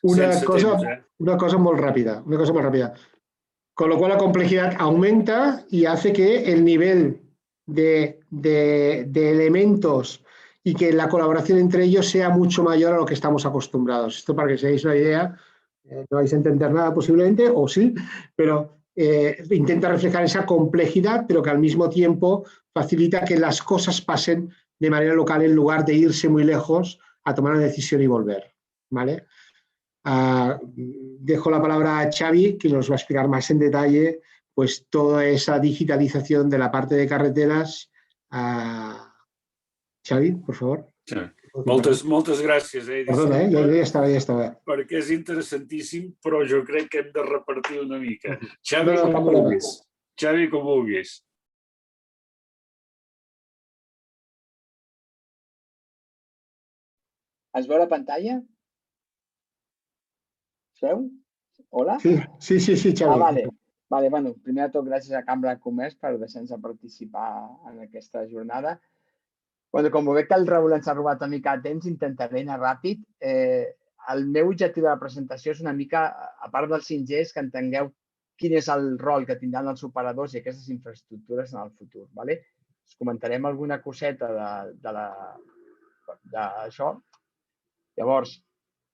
sense temps. Una cosa molt ràpida, Con lo cual la complejidad aumenta y hace que el nivel de elementos y que la colaboración entre ellos sea mucho mayor a lo que estamos acostumbrados. Esto para que seáis una idea, no vais a entender nada posiblemente, o sí, pero intenta reflejar esa complejidad, pero que al mismo tiempo facilita que las cosas pasen de manera local en lugar de irse muy lejos a tomar una decisión y volver, ¿vale? Dejo la palabra a Xavi, que nos va a explicar más en detalle pues toda esa digitalización de la parte de carreteras. Xavi, por favor. Sí. Moltes gràcies. Perdona, ja estava. Perquè és interessantíssim, però jo crec que hem de repartir una mica. Xavi, com vulguis. Es veu la pantalla? Es veu? Hola? Sí, Xavi. Vale, bueno, primer de tot, gràcies a Cambra de Comerç per deixar-nos participar en aquesta jornada. Bueno, com veig que el Raül ens ha robat una mica de temps, intentaré anar ràpid. El meu objectiu de la presentació és una mica, a part dels 5G, que entengueu quin és el rol que tindran els operadors i aquestes infraestructures en el futur. Us comentarem alguna coseta d'això. Llavors,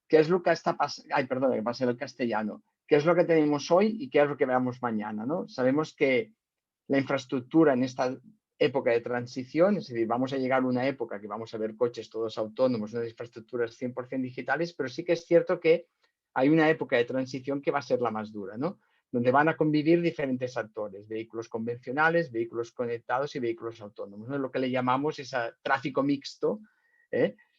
¿qué es lo que está pasando? Ay, perdón, que pasé el castellano. ¿Qué es lo que tenemos hoy y qué es lo que veamos mañana? ¿No? Sabemos que la infraestructura en esta época de transición, es decir, vamos a llegar a una época que vamos a ver coches todos autónomos, unas infraestructuras 100% digitales, pero sí que es cierto que hay una época de transición que va a ser la más dura, ¿no? Donde van a convivir diferentes actores, vehículos convencionales, vehículos conectados y vehículos autónomos, ¿no? Lo que le llamamos ese tráfico mixto,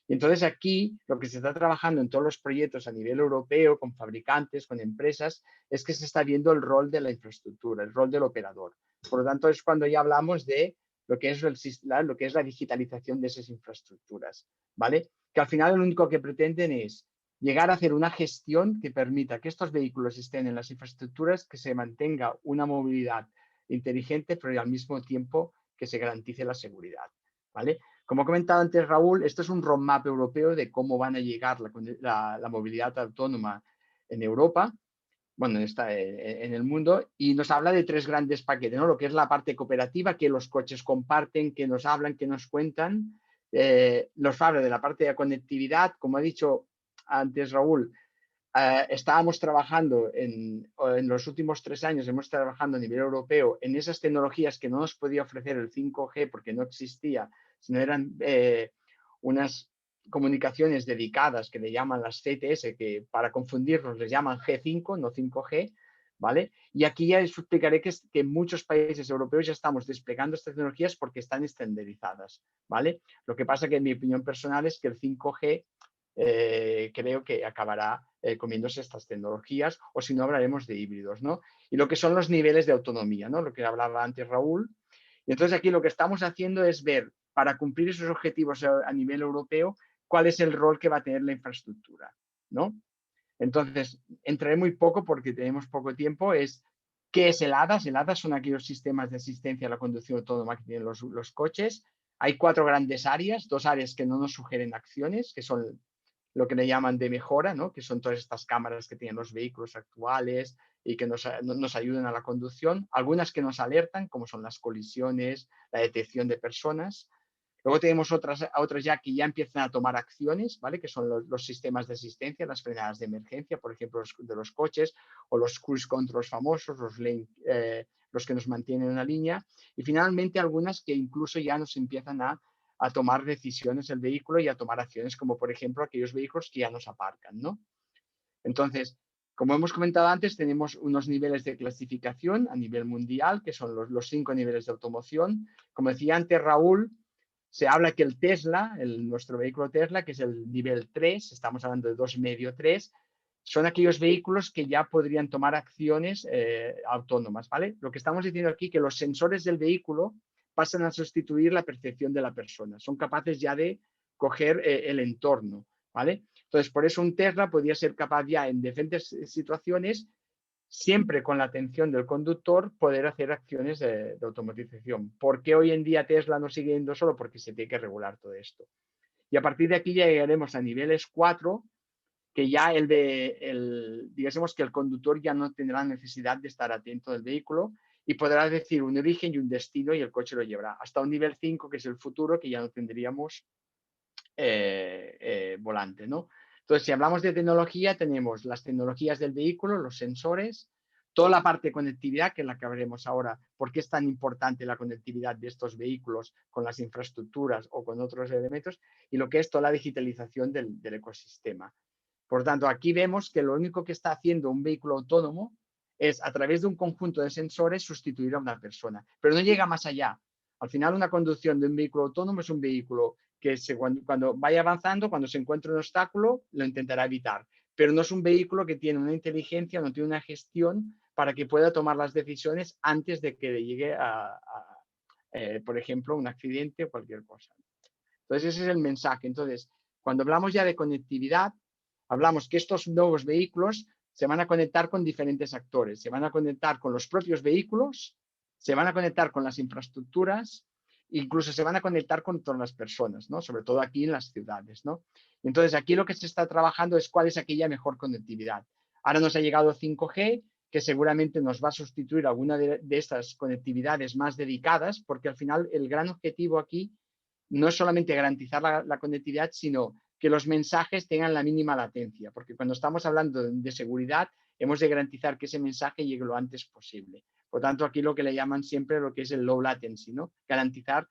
Y entonces aquí lo que se está trabajando en todos los proyectos a nivel europeo, con fabricantes, con empresas, es que se está viendo el rol de la infraestructura, el rol del operador. Por lo tanto, es cuando ya hablamos de lo que es la digitalización de esas infraestructuras, ¿vale? Que al final lo único que pretenden es llegar a hacer una gestión que permita que estos vehículos estén en las infraestructuras, que se mantenga una movilidad inteligente, pero al mismo tiempo que se garantice la seguridad, ¿vale? Como ha comentado antes Raúl, esto es un roadmap europeo de cómo van a llegar la movilidad autónoma en Europa, bueno, en el mundo, y nos habla de 3 grandes paquetes, ¿no? Lo que es la parte cooperativa, que los coches comparten, que nos hablan, que nos cuentan. Nos habla de la parte de conectividad, como ha dicho antes Raúl, estábamos trabajando en los últimos 3 años, hemos trabajado a nivel europeo en esas tecnologías que no nos podía ofrecer el 5G porque no existía, sino eran unas comunicaciones dedicadas que le llaman las CTS, que para confundirnos les llaman G5, no 5G, ¿vale? Y aquí ya os explicaré que en muchos países europeos ya estamos desplegando estas tecnologías porque están estandarizadas, ¿vale? Lo que pasa que en mi opinión personal es que el 5G creo que acabará comiéndose estas tecnologías, o si no hablaremos de híbridos, ¿no? Y lo que son los niveles de autonomía, ¿no? Lo que hablaba antes Raúl. Y entonces aquí lo que estamos haciendo es ver, para cumplir esos objetivos a nivel europeo, cuál es el rol que va a tener la infraestructura, ¿no? Entonces, entraré muy poco porque tenemos poco tiempo, ¿qué es el ADAS? El ADAS son aquellos sistemas de asistencia a la conducción autónoma que tienen los coches. Hay 4 grandes áreas, 2 áreas que no nos sugieren acciones, que son lo que le llaman de mejora, ¿no? Que son todas estas cámaras que tienen los vehículos actuales y que nos ayudan a la conducción. Algunas que nos alertan, como son las colisiones, la detección de personas. Luego tenemos otras ya que ya empiezan a tomar acciones, ¿vale? Que son los sistemas de asistencia, las frenadas de emergencia, por ejemplo, de los coches, o los cruise controls famosos, los que nos mantienen en una línea. Y finalmente algunas que incluso ya nos empiezan a tomar decisiones el vehículo y a tomar acciones, como por ejemplo aquellos vehículos que ya nos aparcan, ¿no? Entonces, como hemos comentado antes, tenemos unos niveles de clasificación a nivel mundial, que son los 5 niveles de automoción. Como decía antes Raúl, se habla que el Tesla, nuestro vehículo Tesla, que es el nivel 3, estamos hablando de 2,5, 3, son aquellos vehículos que ya podrían tomar acciones autónomas, ¿vale? Lo que estamos diciendo aquí es que los sensores del vehículo pasan a sustituir la percepción de la persona. Son capaces ya de coger el entorno, ¿vale? Entonces, por eso un Tesla podría ser capaz ya en diferentes situaciones, siempre con la atención del conductor, poder hacer acciones de automatización. ¿Por qué hoy en día Tesla no sigue yendo solo? Porque se tiene que regular todo esto. Y a partir de aquí ya llegaremos a niveles 4, que ya digamos que el conductor ya no tendrá necesidad de estar atento del vehículo y podrá decir un origen y un destino y el coche lo llevará. Hasta un nivel 5, que es el futuro, que ya no tendríamos volante, ¿no? Entonces, si hablamos de tecnología, tenemos las tecnologías del vehículo, los sensores, toda la parte de conectividad, que es la que veremos ahora, por qué es tan importante la conectividad de estos vehículos con las infraestructuras o con otros elementos, y lo que es toda la digitalización del ecosistema. Por tanto, aquí vemos que lo único que está haciendo un vehículo autónomo es, a través de un conjunto de sensores, sustituir a una persona, pero no llega más allá. Al final, una conducción de un vehículo autónomo es un vehículo que cuando vaya avanzando, cuando se encuentre un obstáculo, lo intentará evitar. Pero no es un vehículo que tiene una inteligencia, no tiene una gestión para que pueda tomar las decisiones antes de que le llegue por ejemplo, un accidente o cualquier cosa. Entonces, ese es el mensaje. Entonces, cuando hablamos ya de conectividad, hablamos que estos nuevos vehículos se van a conectar con diferentes actores. Se van a conectar con los propios vehículos, se van a conectar con las infraestructuras, incluso se van a conectar con todas las personas, ¿no? Sobre todo aquí en las ciudades, ¿no? Entonces, aquí lo que se está trabajando es cuál es aquella mejor conectividad. Ahora nos ha llegado 5G, que seguramente nos va a sustituir alguna de estas conectividades más dedicadas, porque al final el gran objetivo aquí no es solamente garantizar la conectividad, sino que los mensajes tengan la mínima latencia, porque cuando estamos hablando de seguridad, hemos de garantizar que ese mensaje llegue lo antes posible. Por tanto, aquí lo que le llaman siempre lo que es el low latency, ¿no? Garantizar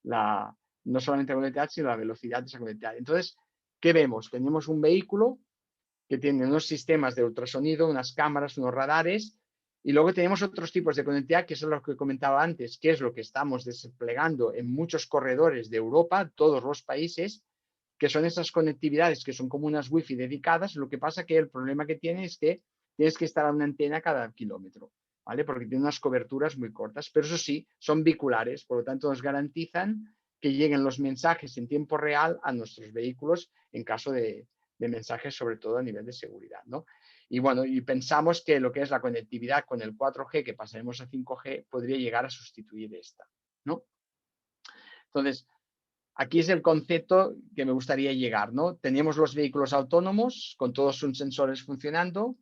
no solamente la conectividad, sino la velocidad de esa conectividad. Entonces, ¿qué vemos? Tenemos un vehículo que tiene unos sistemas de ultrasonido, unas cámaras, unos radares, y luego tenemos otros tipos de conectividad, que es lo que comentaba antes, que es lo que estamos desplegando en muchos corredores de Europa, todos los países, que son esas conectividades que son como unas wifi dedicadas. Lo que pasa que el problema que tiene es que tienes que instalar una antena cada kilómetro, ¿vale? Porque tiene unas coberturas muy cortas, pero eso sí, son biculares, por lo tanto nos garantizan que lleguen los mensajes en tiempo real a nuestros vehículos en caso de mensajes, sobre todo a nivel de seguridad, ¿no? Y bueno, y pensamos que lo que es la conectividad con el 4G, que pasaremos a 5G, podría llegar a sustituir esta, ¿no? Entonces, aquí es el concepto que me gustaría llegar, ¿no? Tenemos los vehículos autónomos con todos sus sensores funcionando,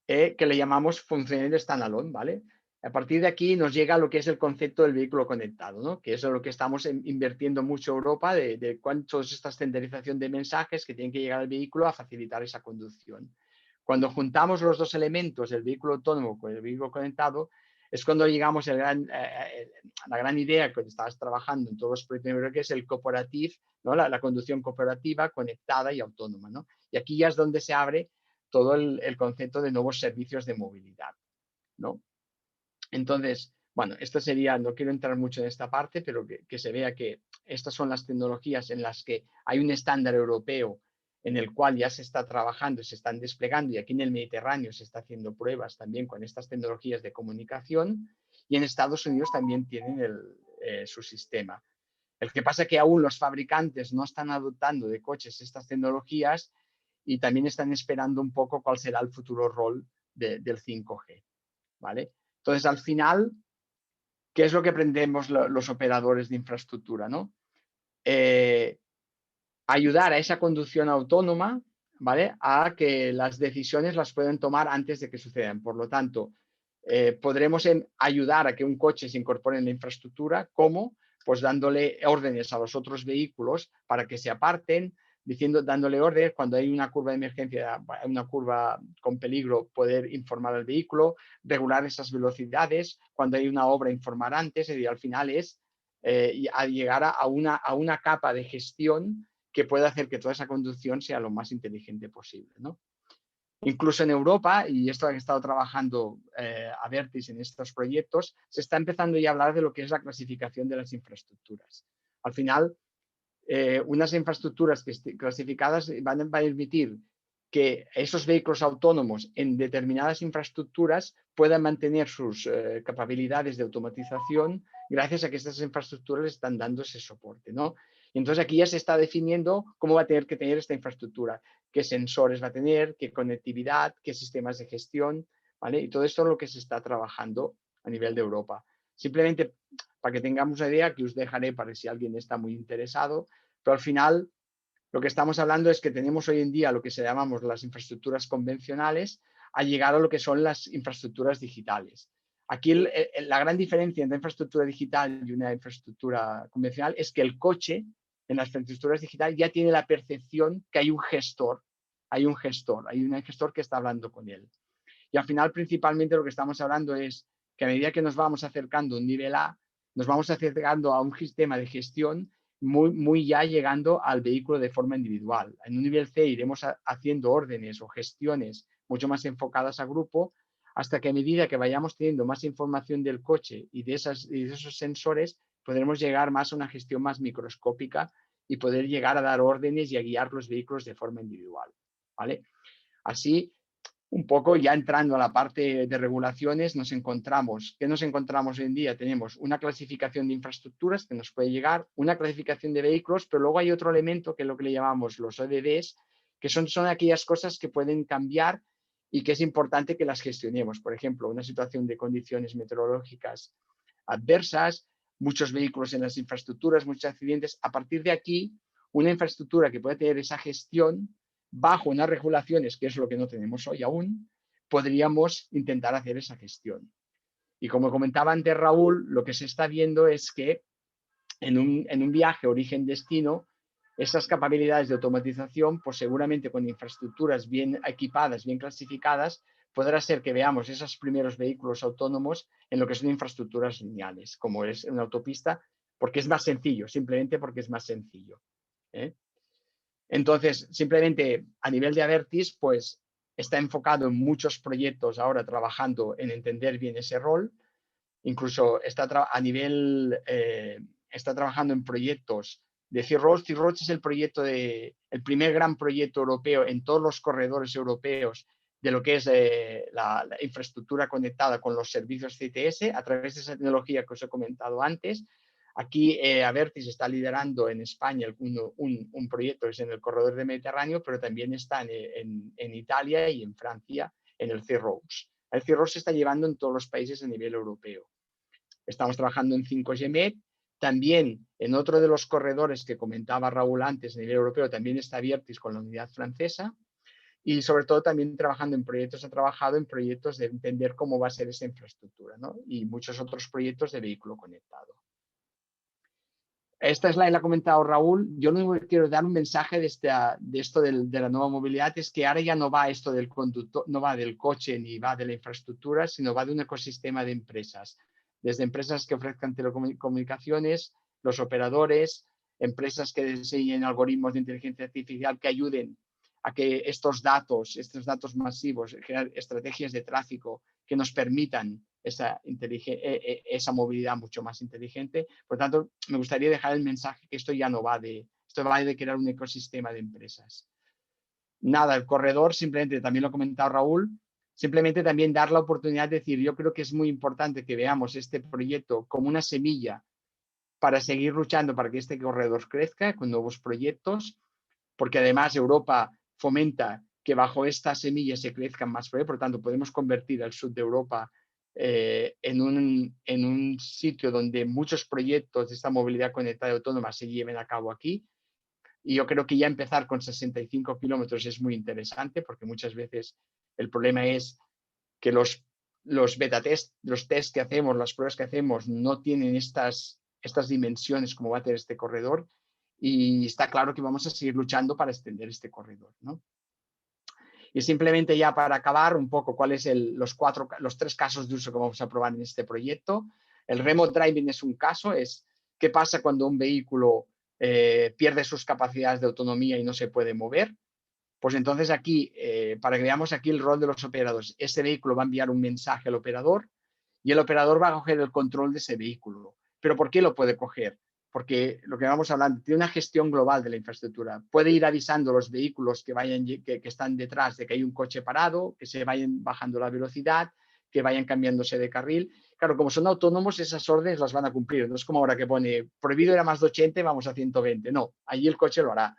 que le llamamos funciones standalone, ¿vale? A partir de aquí nos llega lo que es el concepto del vehículo conectado, ¿no? Que es lo que estamos invirtiendo mucho en Europa, de cuánto es esta estandarización de mensajes que tienen que llegar al vehículo a facilitar esa conducción. Cuando juntamos los dos elementos, el vehículo autónomo con el vehículo conectado, es cuando llegamos a la gran idea que estabas trabajando en todos los proyectos, que es el cooperative, ¿no? La conducción cooperativa, conectada y autónoma, ¿no? Y aquí ya es donde se abre todo el concepto de nuevos servicios de movilidad, ¿no? Entonces, bueno, esto sería, no quiero entrar mucho en esta parte, pero que se vea que estas son las tecnologías en las que hay un estándar europeo en el cual ya se está trabajando, se están desplegando, y aquí en el Mediterráneo se está haciendo pruebas también con estas tecnologías de comunicación, y en Estados Unidos también tienen su sistema. El que pasa es que aún los fabricantes no están adoptando de coches estas tecnologías y también están esperando un poco cuál será el futuro rol del 5G, ¿vale? Entonces, al final, ¿qué es lo que aprendemos los operadores de infraestructura, ¿no? Ayudar a esa conducción autónoma, ¿vale? A que las decisiones las puedan tomar antes de que sucedan. Por lo tanto, podremos ayudar a que un coche se incorpore en la infraestructura. ¿Cómo? Pues dándole órdenes a los otros vehículos para que se aparten, dándole órdenes cuando hay una curva de emergencia, una curva con peligro, poder informar al vehículo, regular esas velocidades, cuando hay una obra, informar antes, y al final es a llegar a una capa de gestión que pueda hacer que toda esa conducción sea lo más inteligente posible, ¿no? Incluso en Europa, y esto ha estado trabajando Abertis en estos proyectos, se está empezando ya a hablar de lo que es la clasificación de las infraestructuras. Al final, unas infraestructuras clasificadas van a permitir que esos vehículos autónomos en determinadas infraestructuras puedan mantener sus capacidades de automatización gracias a que estas infraestructuras están dando ese soporte, ¿no? Y entonces aquí ya se está definiendo cómo va a tener que tener esta infraestructura, qué sensores va a tener, qué conectividad, qué sistemas de gestión, ¿vale? Y todo esto es lo que se está trabajando a nivel de Europa. Simplemente para que tengamos una idea, que os dejaré para si alguien está muy interesado, pero al final lo que estamos hablando es que tenemos hoy en día lo que se llamamos las infraestructuras convencionales a llegar a lo que son las infraestructuras digitales. Aquí la gran diferencia entre infraestructura digital y una infraestructura convencional es que el coche en las infraestructuras digitales ya tiene la percepción que hay un gestor, hay un gestor que está hablando con él. Y al final principalmente lo que estamos hablando es que a medida que nos vamos acercando a un nivel A, nos vamos acercando a un sistema de gestión muy ya llegando al vehículo de forma individual. En un nivel C iremos haciendo órdenes o gestiones mucho más enfocadas a grupo, hasta que a medida que vayamos teniendo más información del coche y de esos sensores, podremos llegar más a una gestión más microscópica y poder llegar a dar órdenes y a guiar los vehículos de forma individual, ¿vale? Así, un poco ya entrando a la parte de regulaciones, ¿qué nos encontramos hoy en día? Tenemos una clasificación de infraestructuras que nos puede llegar, una clasificación de vehículos, pero luego hay otro elemento que es lo que le llamamos los ODDs, que son aquellas cosas que pueden cambiar y que es importante que las gestionemos. Por ejemplo, una situación de condiciones meteorológicas adversas, muchos vehículos en las infraestructuras, muchos accidentes. A partir de aquí, una infraestructura que puede tener esa gestión bajo unas regulaciones, que es lo que no tenemos hoy aún, podríamos intentar hacer esa gestión. Y como comentaba antes Raúl, lo que se está viendo es que en un viaje origen-destino, esas capacidades de automatización, pues seguramente con infraestructuras bien equipadas, bien clasificadas, podrá ser que veamos esos primeros vehículos autónomos en lo que son infraestructuras lineales, como es una autopista, porque es más sencillo, simplemente porque es más sencillo, ¿eh? Entonces, simplemente a nivel de Abertis, pues está enfocado en muchos proyectos ahora trabajando en entender bien ese rol. Incluso está trabajando en proyectos Sea Roads. Sea Roads es el primer gran proyecto europeo en todos los corredores europeos de lo que es la infraestructura conectada con los servicios CTS a través de esa tecnología que os he comentado antes. Aquí Abertis está liderando en España un proyecto que es en el corredor del Mediterráneo, pero también está en Italia y en Francia en el Sea Roads. El Sea Roads se está llevando en todos los países a nivel europeo. Estamos trabajando en 5G MED. También en otro de los corredores que comentaba Raúl antes a nivel europeo, también está Abertis con la unidad francesa. Y sobre todo también trabajando en proyectos, ha trabajado en proyectos de entender cómo va a ser esa infraestructura, ¿no? Y muchos otros proyectos de vehículo conectado. Esta slide la ha comentado Raúl. Yo lo único que quiero dar un mensaje de esto de la nueva movilidad es que ahora ya no va esto del conductor, no va del coche ni va de la infraestructura, sino va de un ecosistema de empresas. Desde empresas que ofrezcan telecomunicaciones, los operadores, empresas que diseñen algoritmos de inteligencia artificial que ayuden a que estos datos masivos, crear estrategias de tráfico que nos permitan esa movilidad mucho más inteligente. Por tanto, me gustaría dejar el mensaje que esto ya no va esto va de crear un ecosistema de empresas. Nada, el corredor simplemente, también lo ha comentado Raúl, simplemente también dar la oportunidad de decir, yo creo que es muy importante que veamos este proyecto como una semilla para seguir luchando para que este corredor crezca con nuevos proyectos, porque además Europa fomenta que bajo esta semilla se crezcan más proyectos, por lo tanto podemos convertir al sur de Europa en un sitio donde muchos proyectos de esta movilidad conectada y autónoma se lleven a cabo aquí. Y yo creo que ya empezar con 65 kilómetros es muy interesante, porque muchas veces el problema es que los beta test, los test que hacemos, las pruebas que hacemos no tienen estas dimensiones como va a tener este corredor, y está claro que vamos a seguir luchando para extender este corredor, ¿no? Y simplemente ya para acabar un poco cuáles los 3 casos de uso que vamos a probar en este proyecto. El remote driving es un caso, es qué pasa cuando un vehículo pierde sus capacidades de autonomía y no se puede mover. Pues entonces aquí, para que veamos aquí el rol de los operadores, ese vehículo va a enviar un mensaje al operador y el operador va a coger el control de ese vehículo. ¿Pero por qué lo puede coger? Porque lo que vamos hablando, tiene una gestión global de la infraestructura. Puede ir avisando a los vehículos que están detrás de que hay un coche parado, que se vayan bajando la velocidad, que vayan cambiándose de carril. Claro, como son autónomos, esas órdenes las van a cumplir. No es como ahora que pone prohibido ir a más de 80 y vamos a 120. No, allí el coche lo hará,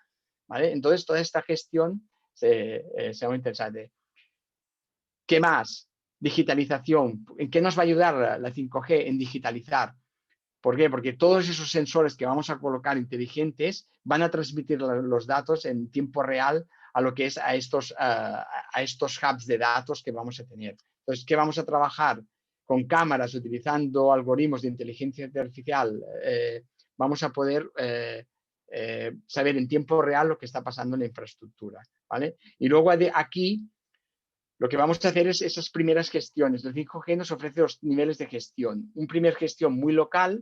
¿vale? Entonces, toda esta gestión se va a interesante. ¿Qué más? Digitalización. ¿En qué nos va a ayudar la 5G? En digitalizar. ¿Por qué? Porque todos esos sensores que vamos a colocar inteligentes van a transmitir los datos en tiempo real a lo que es a estos hubs de datos que vamos a tener. Entonces, ¿qué vamos a trabajar? Con cámaras, utilizando algoritmos de inteligencia artificial, vamos a poder saber en tiempo real lo que está pasando en la infraestructura, ¿vale? Y luego aquí lo que vamos a hacer es esas primeras gestiones. El 5G nos ofrece 2 niveles de gestión. Un primer gestión muy local,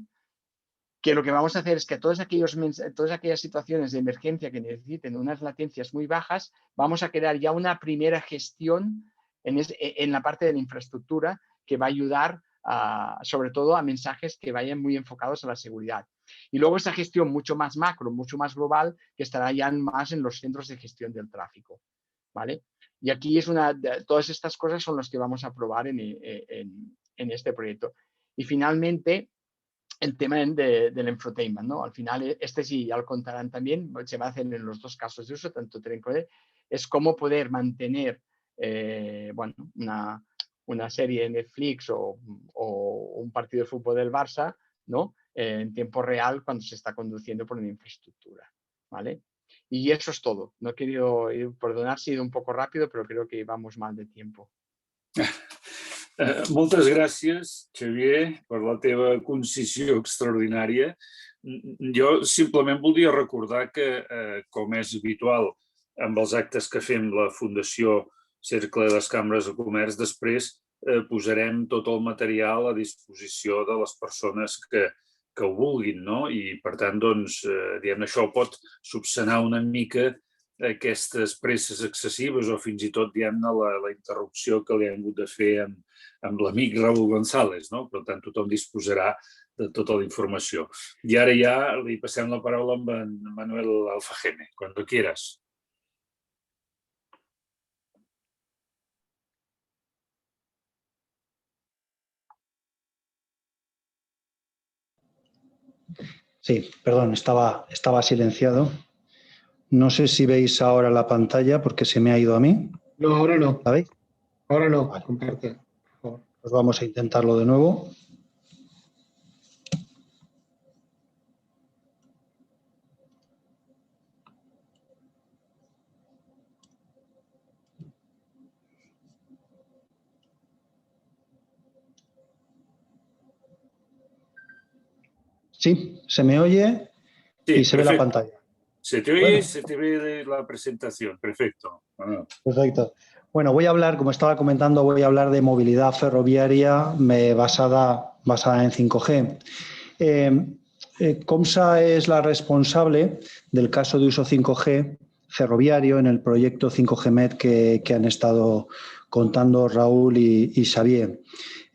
que lo que vamos a hacer es que todas aquellas situaciones de emergencia que necesiten unas latencias muy bajas, vamos a crear ya una primera gestión en la parte de la infraestructura que va a ayudar sobre todo a mensajes que vayan muy enfocados a la seguridad. Y luego esa gestión mucho más macro, mucho más global, que estará ya más en los centros de gestión del tráfico, ¿vale? Y aquí todas estas cosas son las que vamos a probar en este proyecto. Y finalmente, el tema del infotainment, ¿no? Al final, sí ya lo contarán también, se va a hacer en los 2 casos de uso, tanto tren como es cómo poder mantener, bueno, una serie de Netflix o un partido de fútbol del Barça, ¿no? En tiempo real cuando se está conduciendo por una infraestructura, ¿vale? Y eso es todo. No he querido, perdonar si he ido un poco rápido, però creo que vamos mal de tiempo. Moltes gràcies, Xavier, per la teva concisió extraordinària. Jo simplement voldria recordar que, com és habitual amb els actes que fem la Fundació Cercle de les Cambres de Comerç, després posarem tot el material a disposició de les persones que ho vulguin, no? I, per tant, doncs, diguem-ne, això pot subsanar una mica aquestes presses excessives o fins i tot, diguem-ne, la interrupció que li hem hagut de fer amb l'amic Raúl González, no? Per tant, tothom disposarà de tota la informació. I ara ja li passem la paraula amb en Manuel Alfajeme, cuando quieras. Sí, perdón, estaba silenciado. No sé si veis ahora la pantalla porque se me ha ido a mí. No, ahora no. ¿La veis? Ahora no, Vale. comparte, por favor. Pues vamos a intentarlo de nuevo. Sí, se me oye y se ve la pantalla. Se te oye y se te ve la presentación. Perfecto. Perfecto. Bueno, voy a hablar, como estaba comentando, voy a hablar de movilidad ferroviaria basada en 5G. Comsa es la responsable del caso de uso 5G ferroviario en el proyecto 5G MED que han estado contando Raúl y Xavier.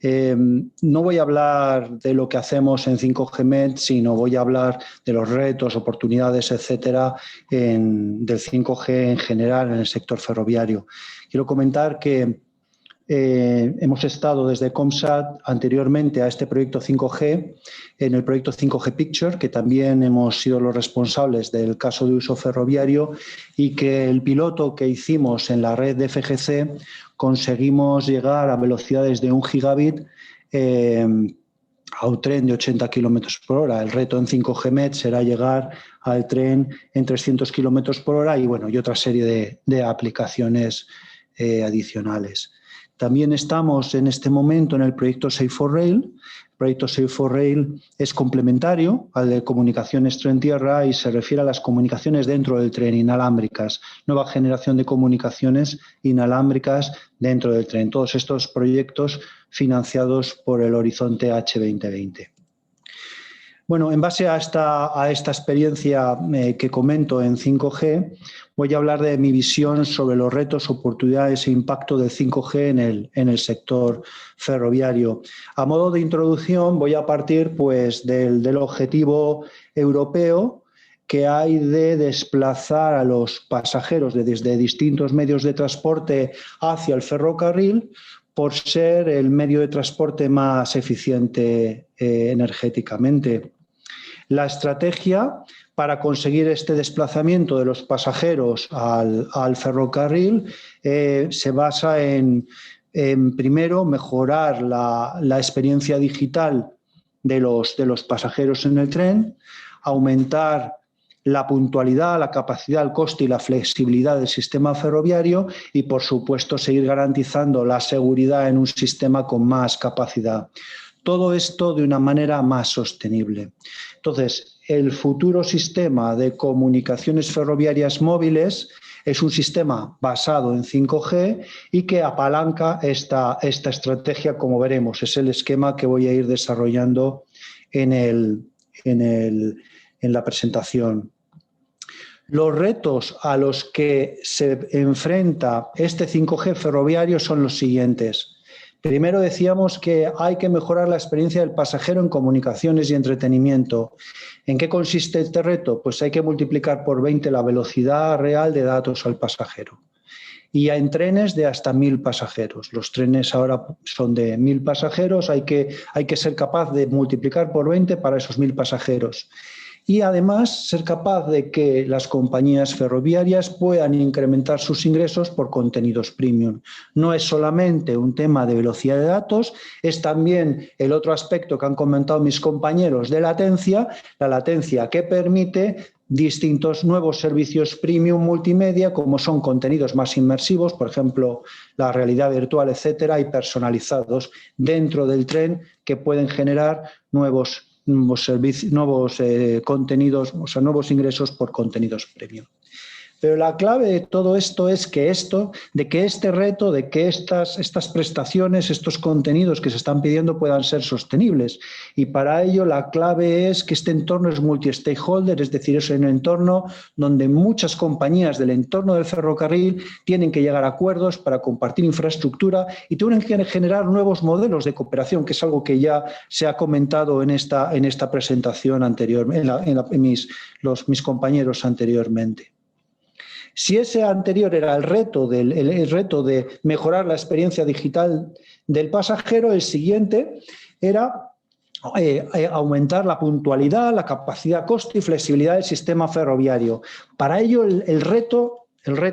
No voy a hablar de lo que hacemos en 5G MED, sino voy a hablar de los retos, oportunidades, etcétera, del 5G en general en el sector ferroviario. Quiero comentar que hemos estado desde Comsat anteriormente a este proyecto 5G, en el proyecto 5G Picture, que también hemos sido los responsables del caso de uso ferroviario, y que el piloto que hicimos en la red de FGC conseguimos llegar a velocidades de 1 gigabit a un tren de 80 kilómetros por hora. El reto en 5G MED será llegar al tren en 300 kilómetros por hora y otra serie de aplicaciones adicionales. También estamos en este momento en el proyecto Safe4Rail. El proyecto Safe4Rail es complementario al de comunicaciones tren-tierra y se refiere a las comunicaciones dentro del tren, inalámbricas, nueva generación de comunicaciones inalámbricas dentro del tren. Todos estos proyectos financiados por el Horizonte H2020. Bueno, en base a esta experiencia que comento en 5G, voy a hablar de mi visión sobre los retos, oportunidades e impacto del 5G en el sector ferroviario. A modo de introducción voy a partir del objetivo europeo que hay de desplazar a los pasajeros desde distintos medios de transporte hacia el ferrocarril por ser el medio de transporte más eficiente energéticamente. La estrategia para conseguir este desplazamiento de los pasajeros al ferrocarril se basa en primero, mejorar la experiencia digital de los pasajeros en el tren, aumentar la puntualidad, la capacidad, el coste y la flexibilidad del sistema ferroviario y, por supuesto, seguir garantizando la seguridad en un sistema con más capacidad. Todo esto de una manera más sostenible. Entonces, el futuro sistema de comunicaciones ferroviarias móviles es un sistema basado en 5G y que apalanca esta estrategia, como veremos. Es el esquema que voy a ir desarrollando en la presentación. Los retos a los que se enfrenta este 5G ferroviario son los siguientes. Primero decíamos que hay que mejorar la experiencia del pasajero en comunicaciones y entretenimiento. ¿En qué consiste este reto? Pues hay que multiplicar por 20 la velocidad real de datos al pasajero. Y en trenes de hasta 1.000 pasajeros. Los trenes ahora son de 1.000 pasajeros, hay que ser capaz de multiplicar por 20 para esos 1.000 pasajeros. Y además ser capaz de que las compañías ferroviarias puedan incrementar sus ingresos por contenidos premium. No es solamente un tema de velocidad de datos, es también el otro aspecto que han comentado mis compañeros de latencia, la latencia que permite distintos nuevos servicios premium multimedia, como son contenidos más inmersivos, por ejemplo, la realidad virtual, etcétera, y personalizados dentro del tren que pueden generar nuevos servicios, nuevos contenidos, o sea, nuevos ingresos por contenidos premium. Pero la clave de todo esto es que este reto, de que estas prestaciones, estos contenidos que se están pidiendo puedan ser sostenibles. Y para ello la clave es que este entorno es multi-stakeholder, es decir, es un entorno donde muchas compañías del entorno del ferrocarril tienen que llegar a acuerdos para compartir infraestructura y tienen que generar nuevos modelos de cooperación, que es algo que ya se ha comentado en esta presentación anterior, mis compañeros anteriormente. Si ese anterior era el reto de mejorar la experiencia digital del pasajero, el siguiente era aumentar la puntualidad, la capacidad, coste y flexibilidad del sistema ferroviario. Para ello, el reto,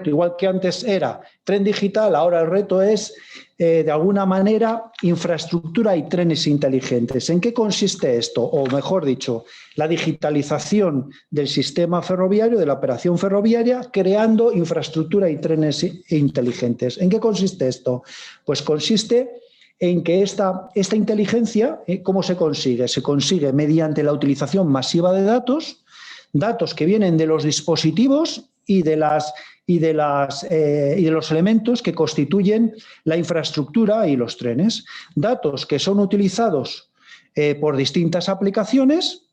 igual que antes era tren digital, ahora el reto es, de alguna manera, infraestructura y trenes inteligentes. ¿En qué consiste esto? O mejor dicho, la digitalización del sistema ferroviario, de la operación ferroviaria, creando infraestructura y trenes inteligentes. ¿En qué consiste esto? Pues consiste en que esta inteligencia, ¿cómo se consigue? Se consigue mediante la utilización masiva de datos que vienen de los dispositivos y de los elementos que constituyen la infraestructura y los trenes. Datos que son utilizados por distintas aplicaciones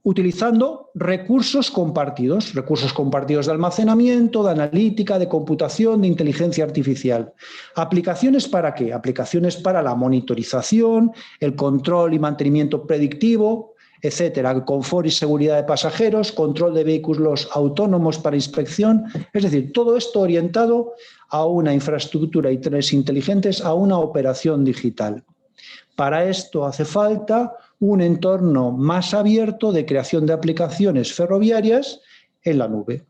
utilizando recursos compartidos de almacenamiento, de analítica, de computación, de inteligencia artificial. ¿Aplicaciones para qué? Aplicaciones para la monitorización, el control y mantenimiento predictivo, etcétera, el confort y seguridad de pasajeros, control de vehículos autónomos para inspección, es decir, todo esto orientado a una infraestructura y trenes inteligentes, a una operación digital. Para esto hace falta un entorno más abierto de creación de aplicaciones ferroviarias en la nube.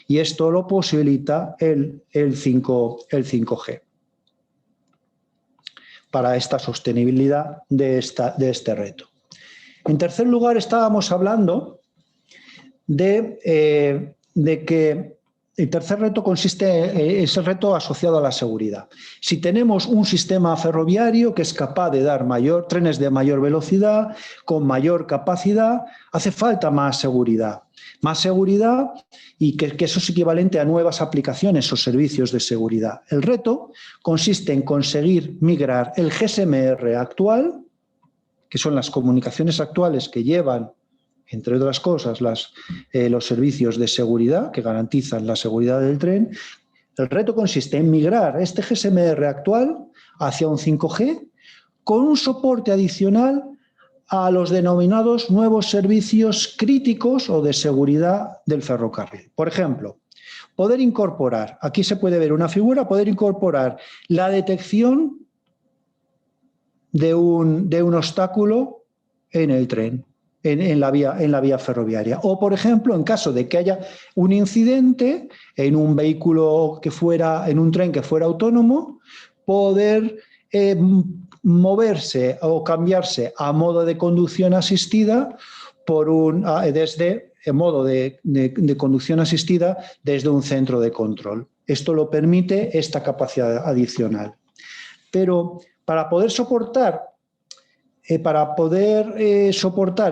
Y esto lo posibilita el 5G para esta sostenibilidad de este reto. En tercer lugar, estábamos hablando de que el tercer reto es el reto asociado a la seguridad. Si tenemos un sistema ferroviario que es capaz de dar trenes de mayor velocidad, con mayor capacidad, hace falta más seguridad. Más seguridad y que eso es equivalente a nuevas aplicaciones o servicios de seguridad. El reto consiste en conseguir migrar el GSMR actual, que son las comunicaciones actuales que llevan, entre otras cosas, los servicios de seguridad que garantizan la seguridad del tren. El reto consiste en migrar este GSMR actual hacia un 5G con un soporte adicional a los denominados nuevos servicios críticos o de seguridad del ferrocarril. Por ejemplo, poder incorporar, aquí se puede ver una figura, poder incorporar la detección de un obstáculo en el tren. En la vía ferroviaria. O, por ejemplo, en caso de que haya un incidente en un vehículo en un tren que fuera autónomo, poder moverse o cambiarse a modo de conducción asistida desde conducción asistida desde un centro de control. Esto lo permite esta capacidad adicional. Pero para poder soportar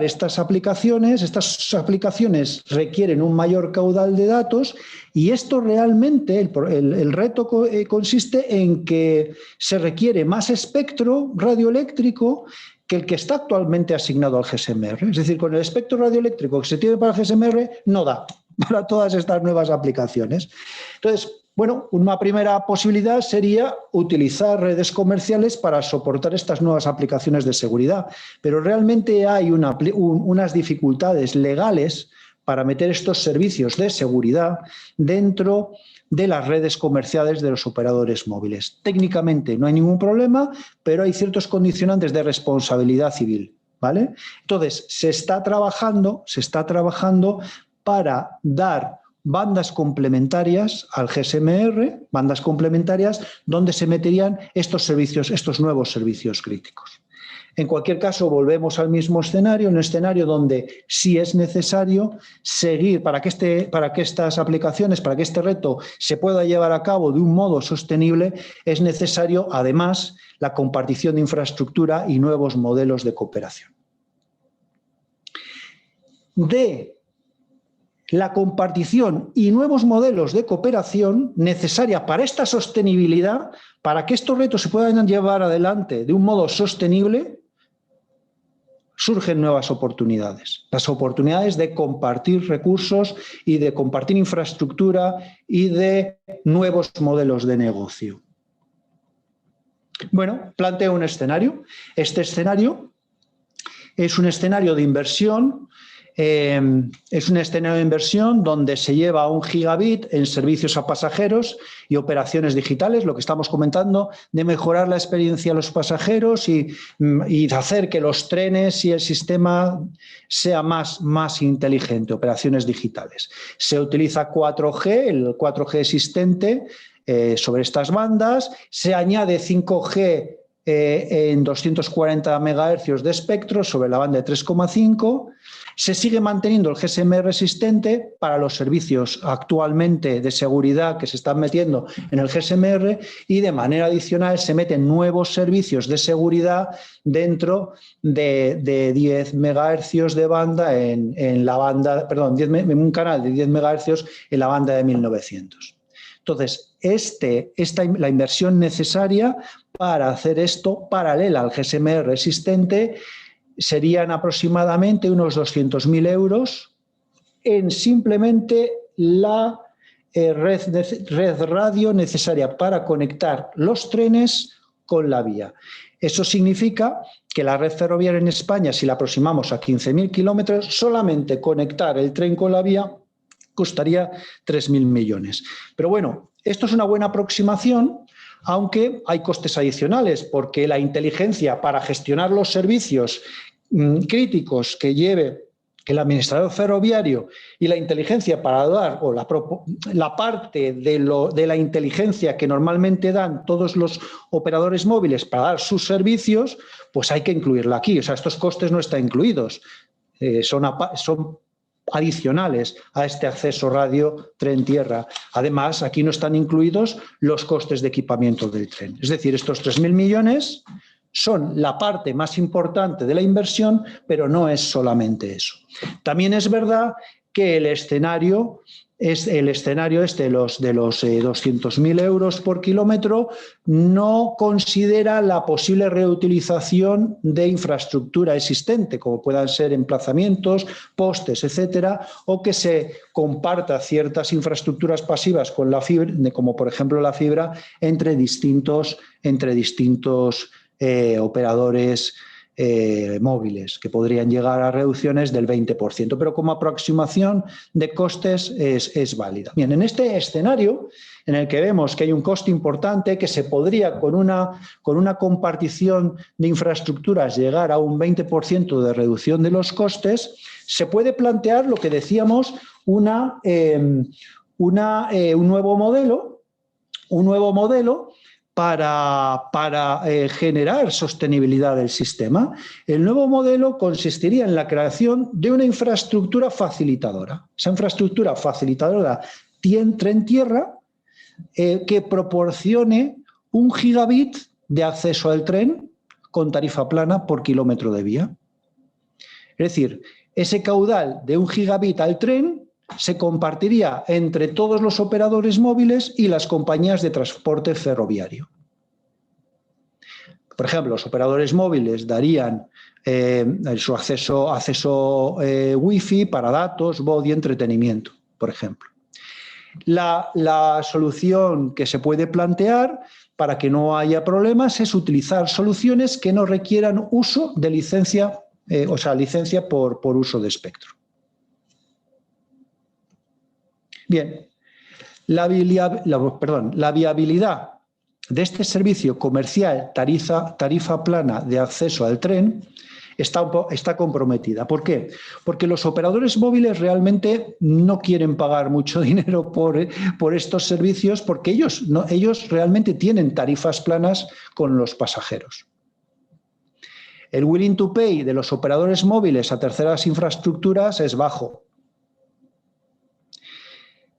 estas aplicaciones requieren un mayor caudal de datos y esto realmente, el reto consiste en que se requiere más espectro radioeléctrico que el que está actualmente asignado al GSMR. Es decir, con el espectro radioeléctrico que se tiene para el GSMR no da para todas estas nuevas aplicaciones. Entonces, bueno, una primera posibilidad sería utilizar redes comerciales para soportar estas nuevas aplicaciones de seguridad, pero realmente hay unas dificultades legales para meter estos servicios de seguridad dentro de las redes comerciales de los operadores móviles. Técnicamente no hay ningún problema, pero hay ciertos condicionantes de responsabilidad civil, ¿vale? Entonces, se está trabajando para dar bandas complementarias al GSMR, bandas complementarias donde se meterían estos nuevos servicios críticos. En cualquier caso, volvemos al mismo escenario, un escenario donde sí es necesario seguir para que estas aplicaciones, para que este reto se pueda llevar a cabo de un modo sostenible, es necesario, además, la compartición de infraestructura y nuevos modelos de cooperación. De la compartición y nuevos modelos de cooperación necesaria para esta sostenibilidad, para que estos retos se puedan llevar adelante de un modo sostenible, surgen nuevas oportunidades. Las oportunidades de compartir recursos y de compartir infraestructura y de nuevos modelos de negocio. Bueno, planteo un escenario. Este escenario es un escenario de inversión. Es un escenario de inversión donde se lleva 1 gigabit en servicios a pasajeros y operaciones digitales, lo que estamos comentando, de mejorar la experiencia de los pasajeros y de hacer que los trenes y el sistema sea más inteligente, operaciones digitales. Se utiliza 4G, el 4G existente sobre estas bandas, se añade 5G en 240 MHz de espectro sobre la banda de 3,5. Se sigue manteniendo el GSM existente para los servicios actualmente de seguridad que se están metiendo en el GSM y de manera adicional se meten nuevos servicios de seguridad dentro de 10 MHz de banda en la banda, perdón, un canal de 10 MHz en la banda de 1900. Entonces, la inversión necesaria para hacer esto paralela al GSM existente serían aproximadamente unos 200.000 euros en simplemente la red radio necesaria para conectar los trenes con la vía. Eso significa que la red ferroviaria en España, si la aproximamos a 15.000 kilómetros, solamente conectar el tren con la vía costaría 3.000 millones. Pero bueno, esto es una buena aproximación, aunque hay costes adicionales, porque la inteligencia para gestionar los servicios críticos que lleve el administrador ferroviario y la inteligencia para dar, o la parte de la inteligencia que normalmente dan todos los operadores móviles para dar sus servicios, pues hay que incluirla aquí. O sea, estos costes no están incluidos, son adicionales a este acceso radio tren-tierra. Además, aquí no están incluidos los costes de equipamiento del tren. Es decir, estos 3.000 millones son la parte más importante de la inversión, pero no es solamente eso. También es verdad que el escenario de los 200.000 euros por kilómetro no considera la posible reutilización de infraestructura existente, como puedan ser emplazamientos, postes, etcétera, o que se comparta ciertas infraestructuras pasivas con la fibra, como por ejemplo la fibra, entre distintos operadores móviles, que podrían llegar a reducciones del 20%, pero como aproximación de costes es válida. Bien, en este escenario en el que vemos que hay un coste importante, que se podría con una compartición de infraestructuras llegar a un 20% de reducción de los costes, se puede plantear lo que decíamos, un nuevo modelo para generar sostenibilidad del sistema. El nuevo modelo consistiría en la creación de una infraestructura facilitadora. Esa infraestructura facilitadora tren-tierra que proporcione 1 gigabit de acceso al tren con tarifa plana por kilómetro de vía. Es decir, ese caudal de 1 gigabit al tren se compartiría entre todos los operadores móviles y las compañías de transporte ferroviario. Por ejemplo, los operadores móviles darían su acceso wifi para datos, voz y entretenimiento, por ejemplo. La solución que se puede plantear para que no haya problemas es utilizar soluciones que no requieran uso de licencia, licencia por uso de espectro. Bien, la viabilidad de este servicio comercial tarifa plana de acceso al tren está comprometida. ¿Por qué? Porque los operadores móviles realmente no quieren pagar mucho dinero por estos servicios, porque ellos realmente tienen tarifas planas con los pasajeros. El willing to pay de los operadores móviles a terceras infraestructuras es bajo.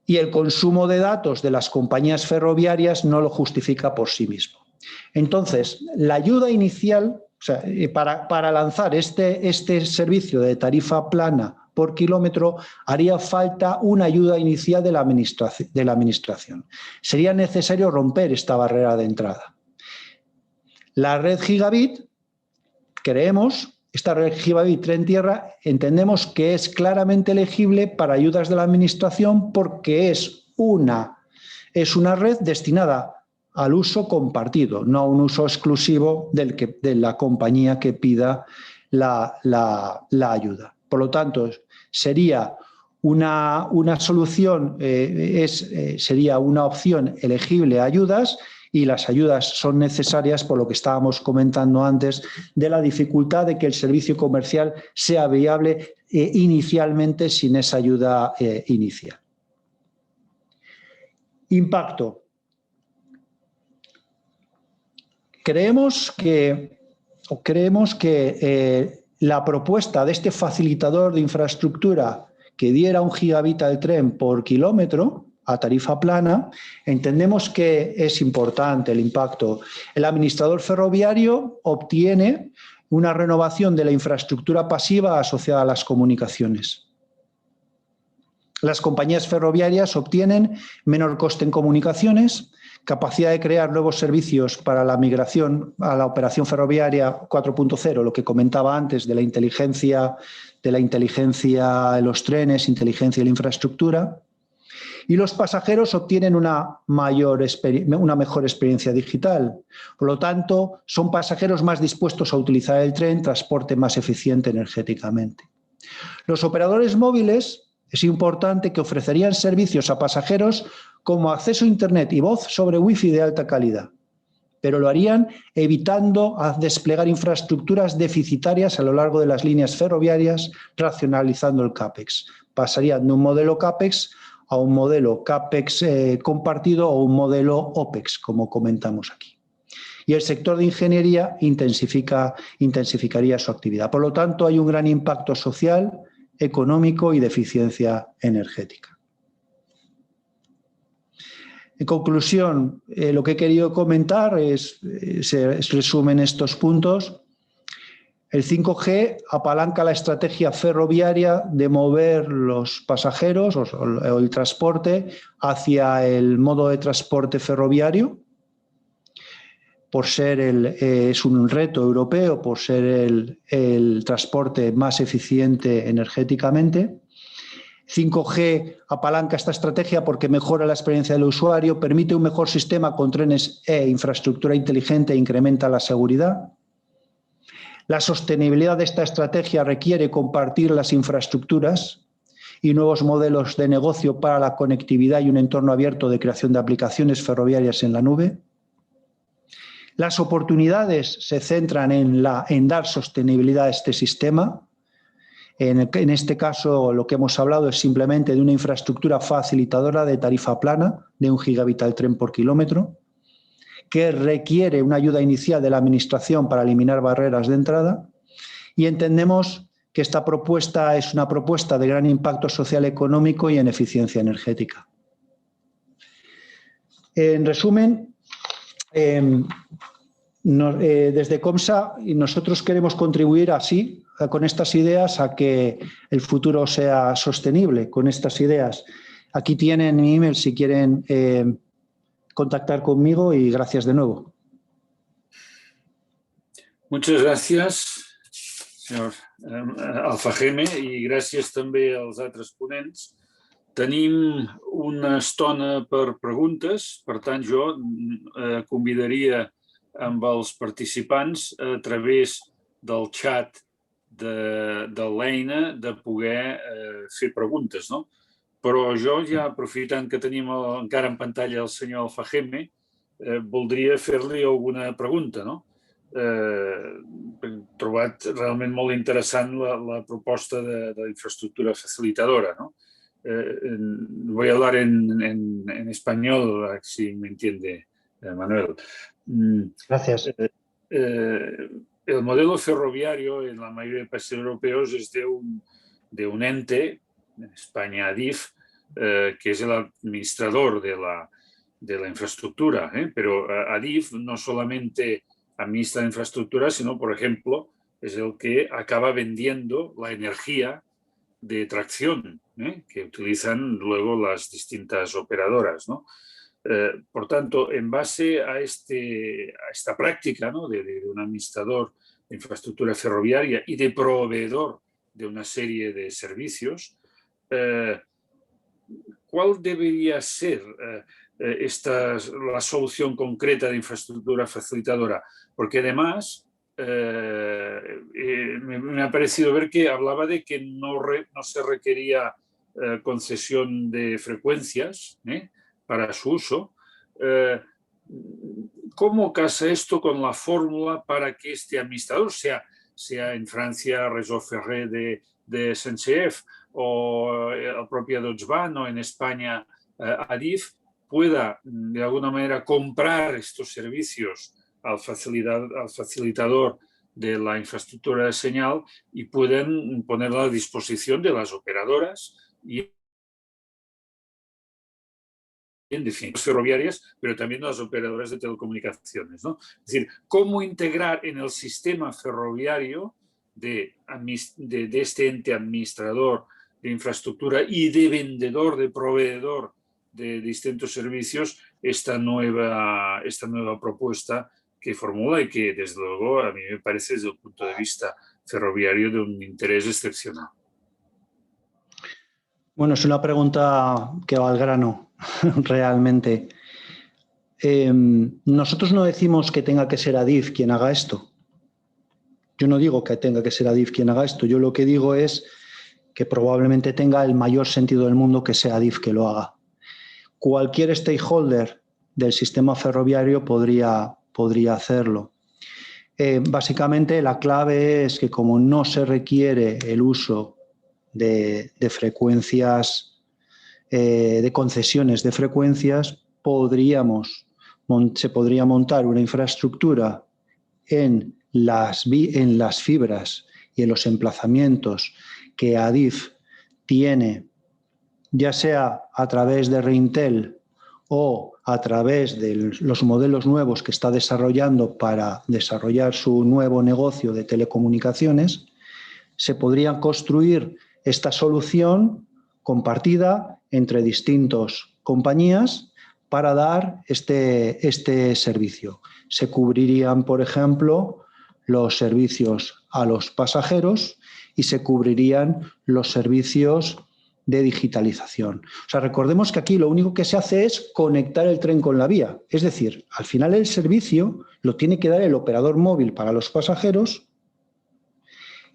Y el consumo de datos de las compañías ferroviarias no lo justifica por sí mismo. Entonces, la ayuda inicial, para lanzar este servicio de tarifa plana por kilómetro, haría falta una ayuda inicial de la administración. Sería necesario romper esta barrera de entrada. La red gigabit, creemos, esta red gigabit tren tierra, entendemos que es claramente elegible para ayudas de la administración porque es una red destinada al uso compartido, no a un uso exclusivo de la compañía que pida la ayuda. Por lo tanto, sería una solución, sería una opción elegible a ayudas, y las ayudas son necesarias por lo que estábamos comentando antes de la dificultad de que el servicio comercial sea viable inicialmente sin esa ayuda inicial. Impacto. Creemos que la propuesta de este facilitador de infraestructura que diera 1 gigabit al tren por kilómetro a tarifa plana, entendemos que es importante el impacto. El administrador ferroviario obtiene una renovación de la infraestructura pasiva asociada a las comunicaciones. Las compañías ferroviarias obtienen menor coste en comunicaciones, capacidad de crear nuevos servicios para la migración a la operación ferroviaria 4.0, lo que comentaba antes de la inteligencia de los trenes, inteligencia de la infraestructura. Y los pasajeros obtienen una mejor experiencia digital. Por lo tanto, son pasajeros más dispuestos a utilizar el tren, transporte más eficiente energéticamente. Los operadores móviles, es importante que ofrecerían servicios a pasajeros como acceso a Internet y voz sobre Wi-Fi de alta calidad, pero lo harían evitando desplegar infraestructuras deficitarias a lo largo de las líneas ferroviarias, racionalizando el CAPEX. Pasarían de un modelo CAPEX a un modelo CAPEX compartido o un modelo OPEX, como comentamos aquí. Y el sector de ingeniería intensificaría su actividad. Por lo tanto, hay un gran impacto social, económico y de eficiencia energética. En conclusión, lo que he querido comentar se resumen estos puntos. El 5G apalanca la estrategia ferroviaria de mover los pasajeros o el transporte hacia el modo de transporte ferroviario, por ser es un reto europeo, por ser el transporte más eficiente energéticamente. 5G apalanca esta estrategia porque mejora la experiencia del usuario, permite un mejor sistema con trenes e infraestructura inteligente e incrementa la seguridad. La sostenibilidad de esta estrategia requiere compartir las infraestructuras y nuevos modelos de negocio para la conectividad y un entorno abierto de creación de aplicaciones ferroviarias en la nube. Las oportunidades se centran en dar sostenibilidad a este sistema. En este caso, lo que hemos hablado es simplemente de una infraestructura facilitadora de tarifa plana, de 1 gigabit al tren por kilómetro, que requiere una ayuda inicial de la Administración para eliminar barreras de entrada, y entendemos que esta propuesta es una propuesta de gran impacto social, económico y en eficiencia energética. En resumen, desde COMSA nosotros queremos contribuir así, con estas ideas, a que el futuro sea sostenible, con estas ideas. Aquí tienen mi email si quieren contactar conmigo, y gracias de nuevo. Muchas gracias, senyor Alfageme, i gràcies també als altres ponents. Tenim una estona per preguntes, per tant jo convidaria amb els participants a través del xat de l'eina de poder fer preguntes, no? Però jo, ja aprofitant que tenim encara en pantalla el senyor Alfageme, voldria fer-li alguna pregunta, no? He trobat realment molt interessant la proposta de infraestructura facilitadora, ¿no? Voy a hablar en español, si me entiende Manuel. Gracias. El modelo ferroviario en la mayoría de países europeos es de un ente, en España ADIF, que es el administrador de la infraestructura, pero ADIF no solamente administra la infraestructura, sino, por ejemplo, es el que acaba vendiendo la energía de tracción que utilizan luego las distintas operadoras, ¿no? Por tanto, en base a esta práctica, ¿no?, de un administrador de infraestructura ferroviaria y de proveedor de una serie de servicios, ¿cuál debería ser la solución concreta de infraestructura facilitadora? Porque además me ha parecido ver que hablaba de que no se requería concesión de frecuencias para su uso. ¿Cómo casa esto con la fórmula para que este administrador, sea en Francia Réseau Ferré de SNCF o el propio Deutsche Bahn o en España Adif, pueda de alguna manera comprar estos servicios al facilitador de la infraestructura de señal y pueden ponerla a disposición de las operadoras y en definitiva ferroviarias, pero también las operadoras de telecomunicaciones, ¿no? Es decir, cómo integrar en el sistema ferroviario de este ente administrador de infraestructura y de vendedor, de proveedor de distintos servicios, esta nueva propuesta que formula y que, desde luego, a mí me parece, desde el punto de vista ferroviario, de un interés excepcional. Bueno, es una pregunta que va al grano, realmente. Nosotros no decimos que tenga que ser Adif quien haga esto. Yo no digo que tenga que ser Adif quien haga esto. Yo lo que digo es que probablemente tenga el mayor sentido del mundo que sea Adif que lo haga. Cualquier stakeholder del sistema ferroviario podría hacerlo. Básicamente, la clave es que como no se requiere el uso de frecuencias, de concesiones de frecuencias, se podría montar una infraestructura en las fibras y en los emplazamientos que Adif tiene, ya sea a través de Reintel o a través de los modelos nuevos que está desarrollando para desarrollar su nuevo negocio de telecomunicaciones. Se podría construir esta solución compartida entre distintas compañías para dar este servicio. Se cubrirían, por ejemplo, los servicios a los pasajeros y se cubrirían los servicios de digitalización. O sea, recordemos que aquí lo único que se hace es conectar el tren con la vía. Es decir, al final el servicio lo tiene que dar el operador móvil para los pasajeros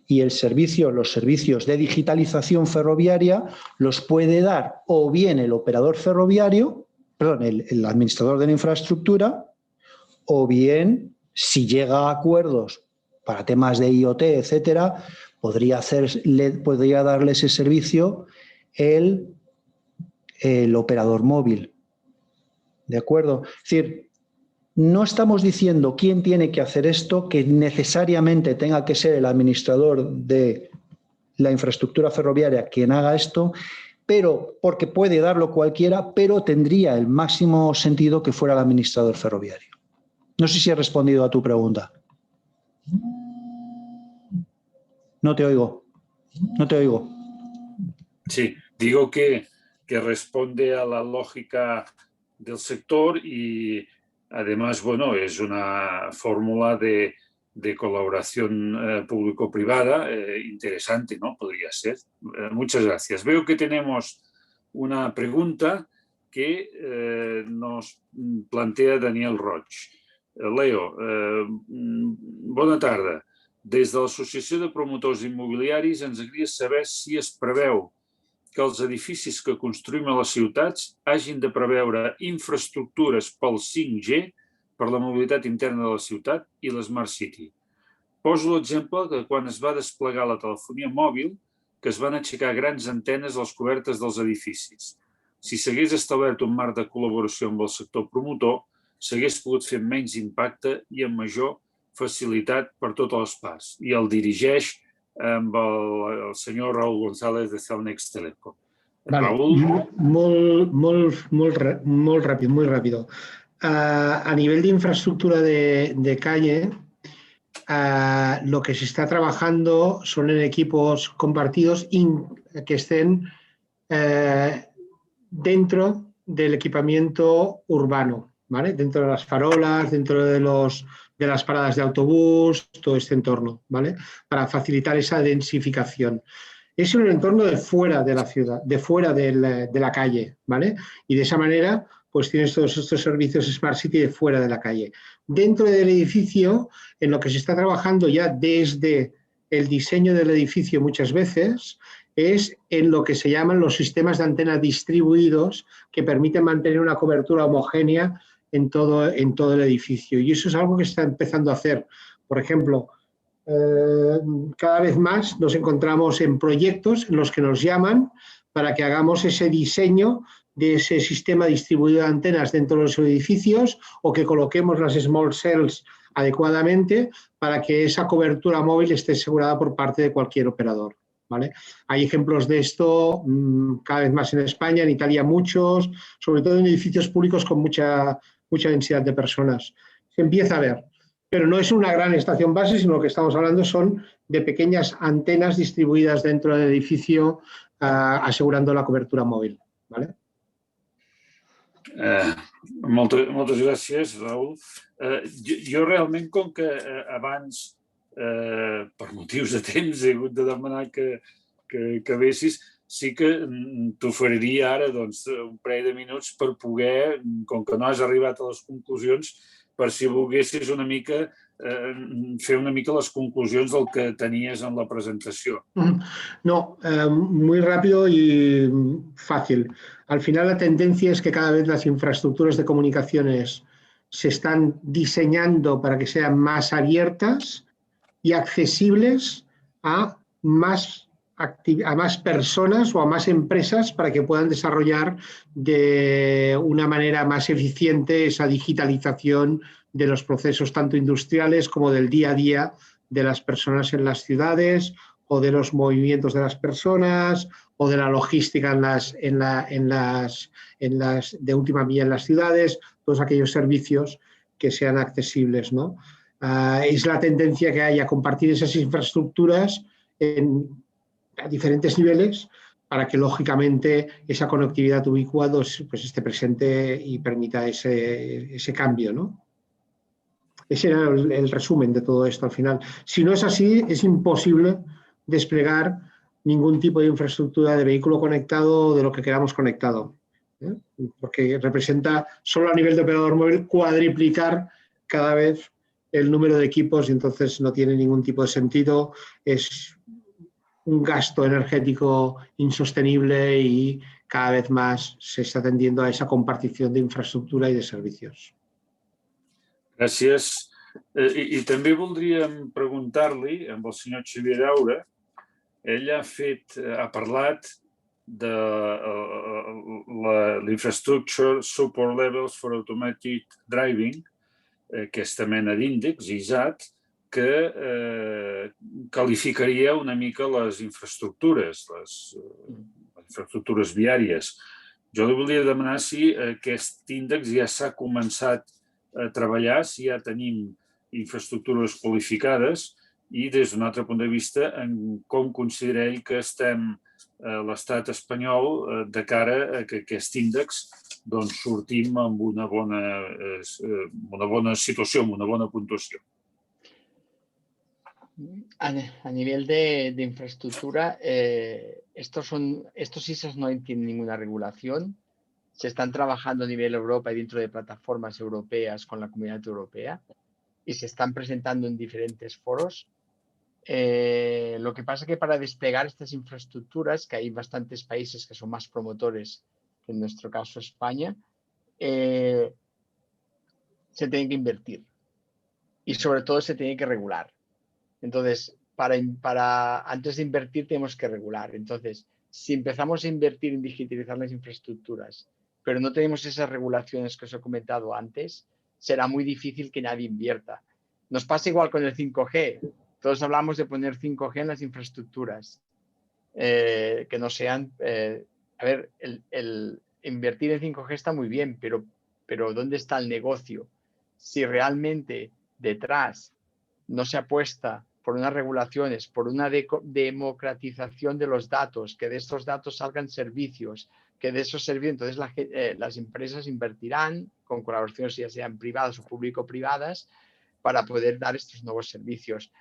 y los servicios de digitalización ferroviaria los puede dar o bien el operador ferroviario, perdón, el administrador de la infraestructura, o bien, si llega a acuerdos para temas de IoT, etcétera, podría darle ese servicio el operador móvil. ¿De acuerdo? Es decir, no estamos diciendo quién tiene que hacer esto, que necesariamente tenga que ser el administrador de la infraestructura ferroviaria quien haga esto, pero porque puede darlo cualquiera, pero tendría el máximo sentido que fuera el administrador ferroviario. No sé si he respondido a tu pregunta. No te oigo. No te oigo. Sí, digo que responde a la lógica del sector y además, bueno, es una fórmula de colaboración público-privada interesante, ¿no? Podría ser. Muchas gracias. Veo que tenemos una pregunta que nos plantea Daniel Roig. Leo, bona tarda. Des de l'Associació de Promotors Immobiliaris ens agradaria saber si es preveu que els edificis que construïm a les ciutats hagin de preveure infraestructures pel 5G per la mobilitat interna de la ciutat i l'Smart City. Poso l'exemple que quan es va desplegar la telefonia mòbil, que es van aixecar grans antenes a les cobertes dels edificis. Si s'hagués establert un marc de col·laboració amb el sector promotor, s'hagués pogut fer amb menys impacte i amb major facilitat per totes les parts. I el dirigeix amb el senyor Raúl González de Cellnex Telecom. Raúl. Molt ràpid, muy rápido. A nivel de infraestructura de calle, lo que se está trabajando son en equipos compartidos, que estén dentro del equipamiento urbano, ¿vale? Dentro de las farolas, dentro de las paradas de autobús, todo este entorno, ¿vale? Para facilitar esa densificación. Es un entorno de fuera de la ciudad, de fuera de la calle, ¿vale? Y de esa manera, pues tienes todos estos servicios Smart City de fuera de la calle. Dentro del edificio, en lo que se está trabajando ya desde el diseño del edificio muchas veces, es en lo que se llaman los sistemas de antenas distribuidos que permiten mantener una cobertura homogénea en todo el edificio. Y eso es algo que se está empezando a hacer. Por ejemplo, cada vez más nos encontramos en proyectos en los que nos llaman para que hagamos ese diseño de ese sistema distribuido de antenas dentro de los edificios o que coloquemos las small cells adecuadamente para que esa cobertura móvil esté asegurada por parte de cualquier operador, ¿vale? Hay ejemplos de esto cada vez más en España, en Italia muchos, sobre todo en edificios públicos con mucha densidad de personas. Se empieza a ver, pero no es una gran estación base, sino lo que estamos hablando son de pequeñas antenas distribuidas dentro del edificio asegurando la cobertura móvil, ¿vale? Moltes gràcies, Raül. Jo realment, com que abans, per motius de temps, he hagut de demanar que vessis, sí que t'oferiria ara un parell de minuts per poder, com que no has arribat a les conclusions, per si volguessis una mica fer una mica les conclusions del que tenies en la presentació. No, muy rápido y fácil. Al final la tendencia es que cada vez las infraestructuras de comunicaciones se están diseñando para que sean más abiertas y accesibles a más personas o a más empresas para que puedan desarrollar de una manera más eficiente esa digitalización de los procesos tanto industriales como del día a día de las personas en las ciudades o de los movimientos de las personas o de la logística de última milla en las ciudades, todos aquellos servicios que sean accesibles, ¿no? Es la tendencia que hay a compartir esas infraestructuras a diferentes niveles para que, lógicamente, esa conectividad ubicua pues, esté presente y permita ese cambio, ¿no? Ese era el resumen de todo esto al final. Si no es así, es imposible desplegar ningún tipo de infraestructura de vehículo conectado o de lo que queramos conectado, ¿eh? Porque representa, solo a nivel de operador móvil, cuadriplicar cada vez el número de equipos y entonces no tiene ningún tipo de sentido. Es un gasto energético insostenible y cada vez más se está tendiendo a esa compartición de infraestructura y de servicios. Gràcies. I també voldríem preguntar-li amb el senyor Xavier Daura. Ell ha parlat de l'Infrastructure Support Levels for Automatic Driving, aquesta mena d'índex, ISAT, que qualificaria una mica les infraestructures viàries. Jo li volia demanar si aquest índex ja s'ha començat a treballar, si ja tenim infraestructures qualificades i des d'un altre punt de vista en com considera ell que estem l'estat espanyol de cara a que aquest índex sortim amb una bona situació, amb una bona puntuació. A nivel de infraestructura, estos ISAs no tienen ninguna regulación. Se están trabajando a nivel Europa y dentro de plataformas europeas con la Comunidad Europea y se están presentando en diferentes foros. Lo que pasa es que para desplegar estas infraestructuras, que hay bastantes países que son más promotores que en nuestro caso España, se tiene que invertir y sobre todo se tiene que regular. Entonces, antes de invertir tenemos que regular. Entonces, si empezamos a invertir en digitalizar las infraestructuras, pero no tenemos esas regulaciones que os he comentado antes, será muy difícil que nadie invierta. Nos pasa igual con el 5G. Todos hablamos de poner 5G en las infraestructuras, que no sean... el invertir en 5G está muy bien, pero ¿dónde está el negocio? Si realmente detrás no se apuesta por unas regulaciones, por una democratización de los datos, que de estos datos salgan servicios, que de esos servicios, entonces las empresas invertirán con colaboraciones ya sean privadas o público-privadas para poder dar estos nuevos servicios.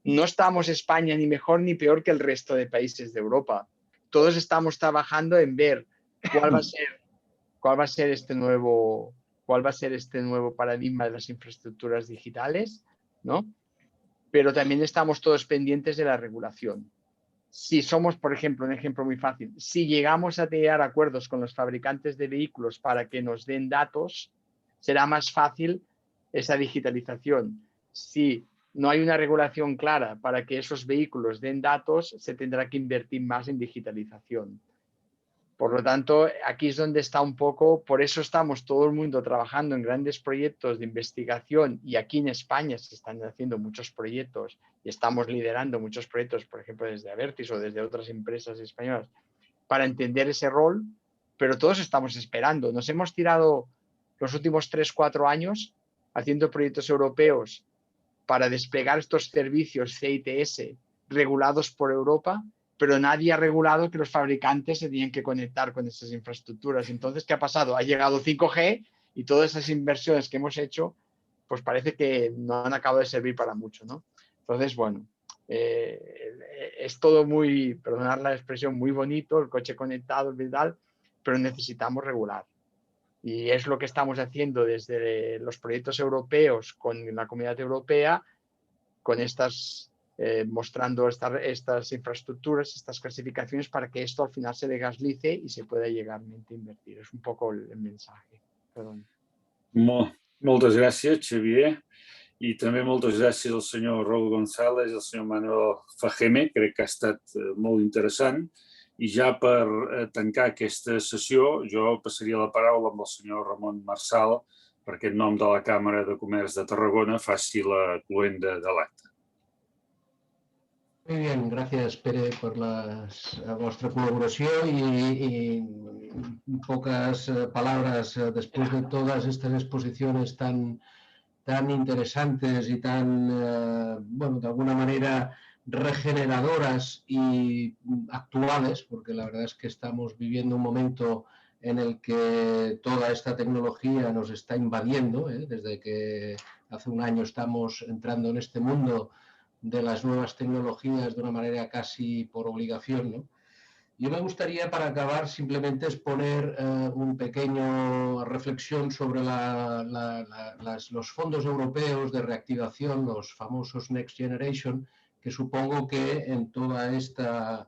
No estamos España ni mejor ni peor que el resto de países de Europa. Todos estamos trabajando en ver cuál va a ser este nuevo paradigma de las infraestructuras digitales, ¿no? Pero también estamos todos pendientes de la regulación. Si somos, por ejemplo, un ejemplo muy fácil, si llegamos a llegar a acuerdos con los fabricantes de vehículos para que nos den datos, será más fácil esa digitalización. Si no hay una regulación clara para que esos vehículos den datos, se tendrá que invertir más en digitalización. Por lo tanto, aquí es donde está un poco, por eso estamos todo el mundo trabajando en grandes proyectos de investigación y aquí en España se están haciendo muchos proyectos y estamos liderando muchos proyectos, por ejemplo, desde Abertis o desde otras empresas españolas, para entender ese rol, pero todos estamos esperando. Nos hemos tirado los últimos 3-4 años haciendo proyectos europeos para desplegar estos servicios CITS regulados por Europa, pero nadie ha regulado que los fabricantes se tenían que conectar con esas infraestructuras. Entonces, ¿qué ha pasado? Ha llegado 5G y todas esas inversiones que hemos hecho, pues parece que no han acabado de servir para mucho, ¿no? Entonces, bueno, es todo muy, perdonad la expresión, muy bonito, el coche conectado y tal, pero necesitamos regular. Y es lo que estamos haciendo desde los proyectos europeos con la Comunidad Europea, con mostrando estas infraestructuras, estas clasificaciones, para que esto al final se legalice y se pueda llegar a invertir. És un poco el mensaje. Perdón. Moltes gràcies, Xavier. I també moltes gràcies al senyor Raúl González i al senyor Manuel Fajeme. Crec que ha estat molt interessant. I ja per tancar aquesta sessió, jo passaria la paraula amb el senyor Ramon Marsal perquè en nom de la Càmera de Comerç de Tarragona faci la cloenda de l'acte. Muy bien, gracias Pere por vuestra colaboración y pocas palabras después de todas estas exposiciones tan interesantes y tan, bueno, de alguna manera regeneradoras y actuales, porque la verdad es que estamos viviendo un momento en el que toda esta tecnología nos está invadiendo, desde que hace un año estamos entrando en este mundo de las nuevas tecnologías de una manera casi por obligación, ¿no? Yo me gustaría, para acabar, simplemente exponer una pequeña reflexión sobre los fondos europeos de reactivación, los famosos Next Generation, que supongo que en toda esta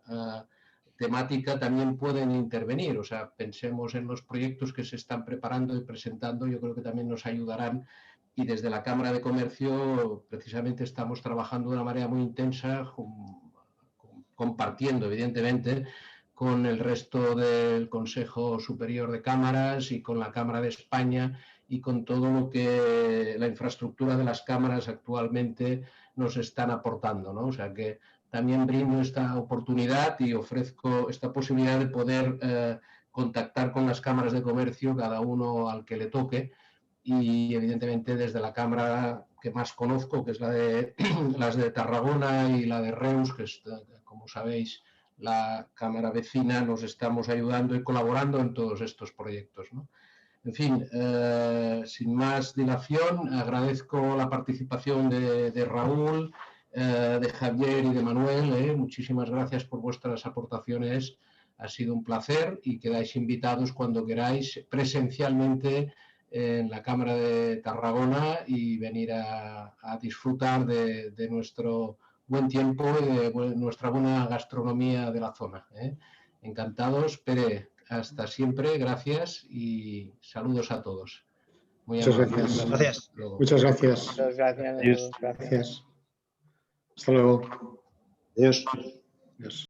temática también pueden intervenir. O sea, pensemos en los proyectos que se están preparando y presentando, yo creo que también nos ayudarán. Y desde la Cámara de Comercio precisamente estamos trabajando de una manera muy intensa, compartiendo evidentemente con el resto del Consejo Superior de Cámaras y con la Cámara de España y con todo lo que la infraestructura de las cámaras actualmente nos están aportando, ¿no? O sea que también brindo esta oportunidad y ofrezco esta posibilidad de poder contactar con las cámaras de comercio, cada uno al que le toque. Y evidentemente desde la cámara que más conozco, que es las de Tarragona y la de Reus, que es, como sabéis, la cámara vecina, nos estamos ayudando y colaborando en todos estos proyectos, ¿no? En fin, sin más dilación, agradezco la participación de Raúl, de Javier y de Manuel. Muchísimas gracias por vuestras aportaciones. Ha sido un placer y quedáis invitados cuando queráis presencialmente en la Cámara de Tarragona y venir a disfrutar de nuestro buen tiempo y de nuestra buena gastronomía de la zona. Encantados. Pere, hasta siempre, gracias y saludos a todos. Muchas gracias. Gracias. Muchas gracias. Muchas gracias. Adiós. Gracias. Hasta luego. Adiós. Adiós.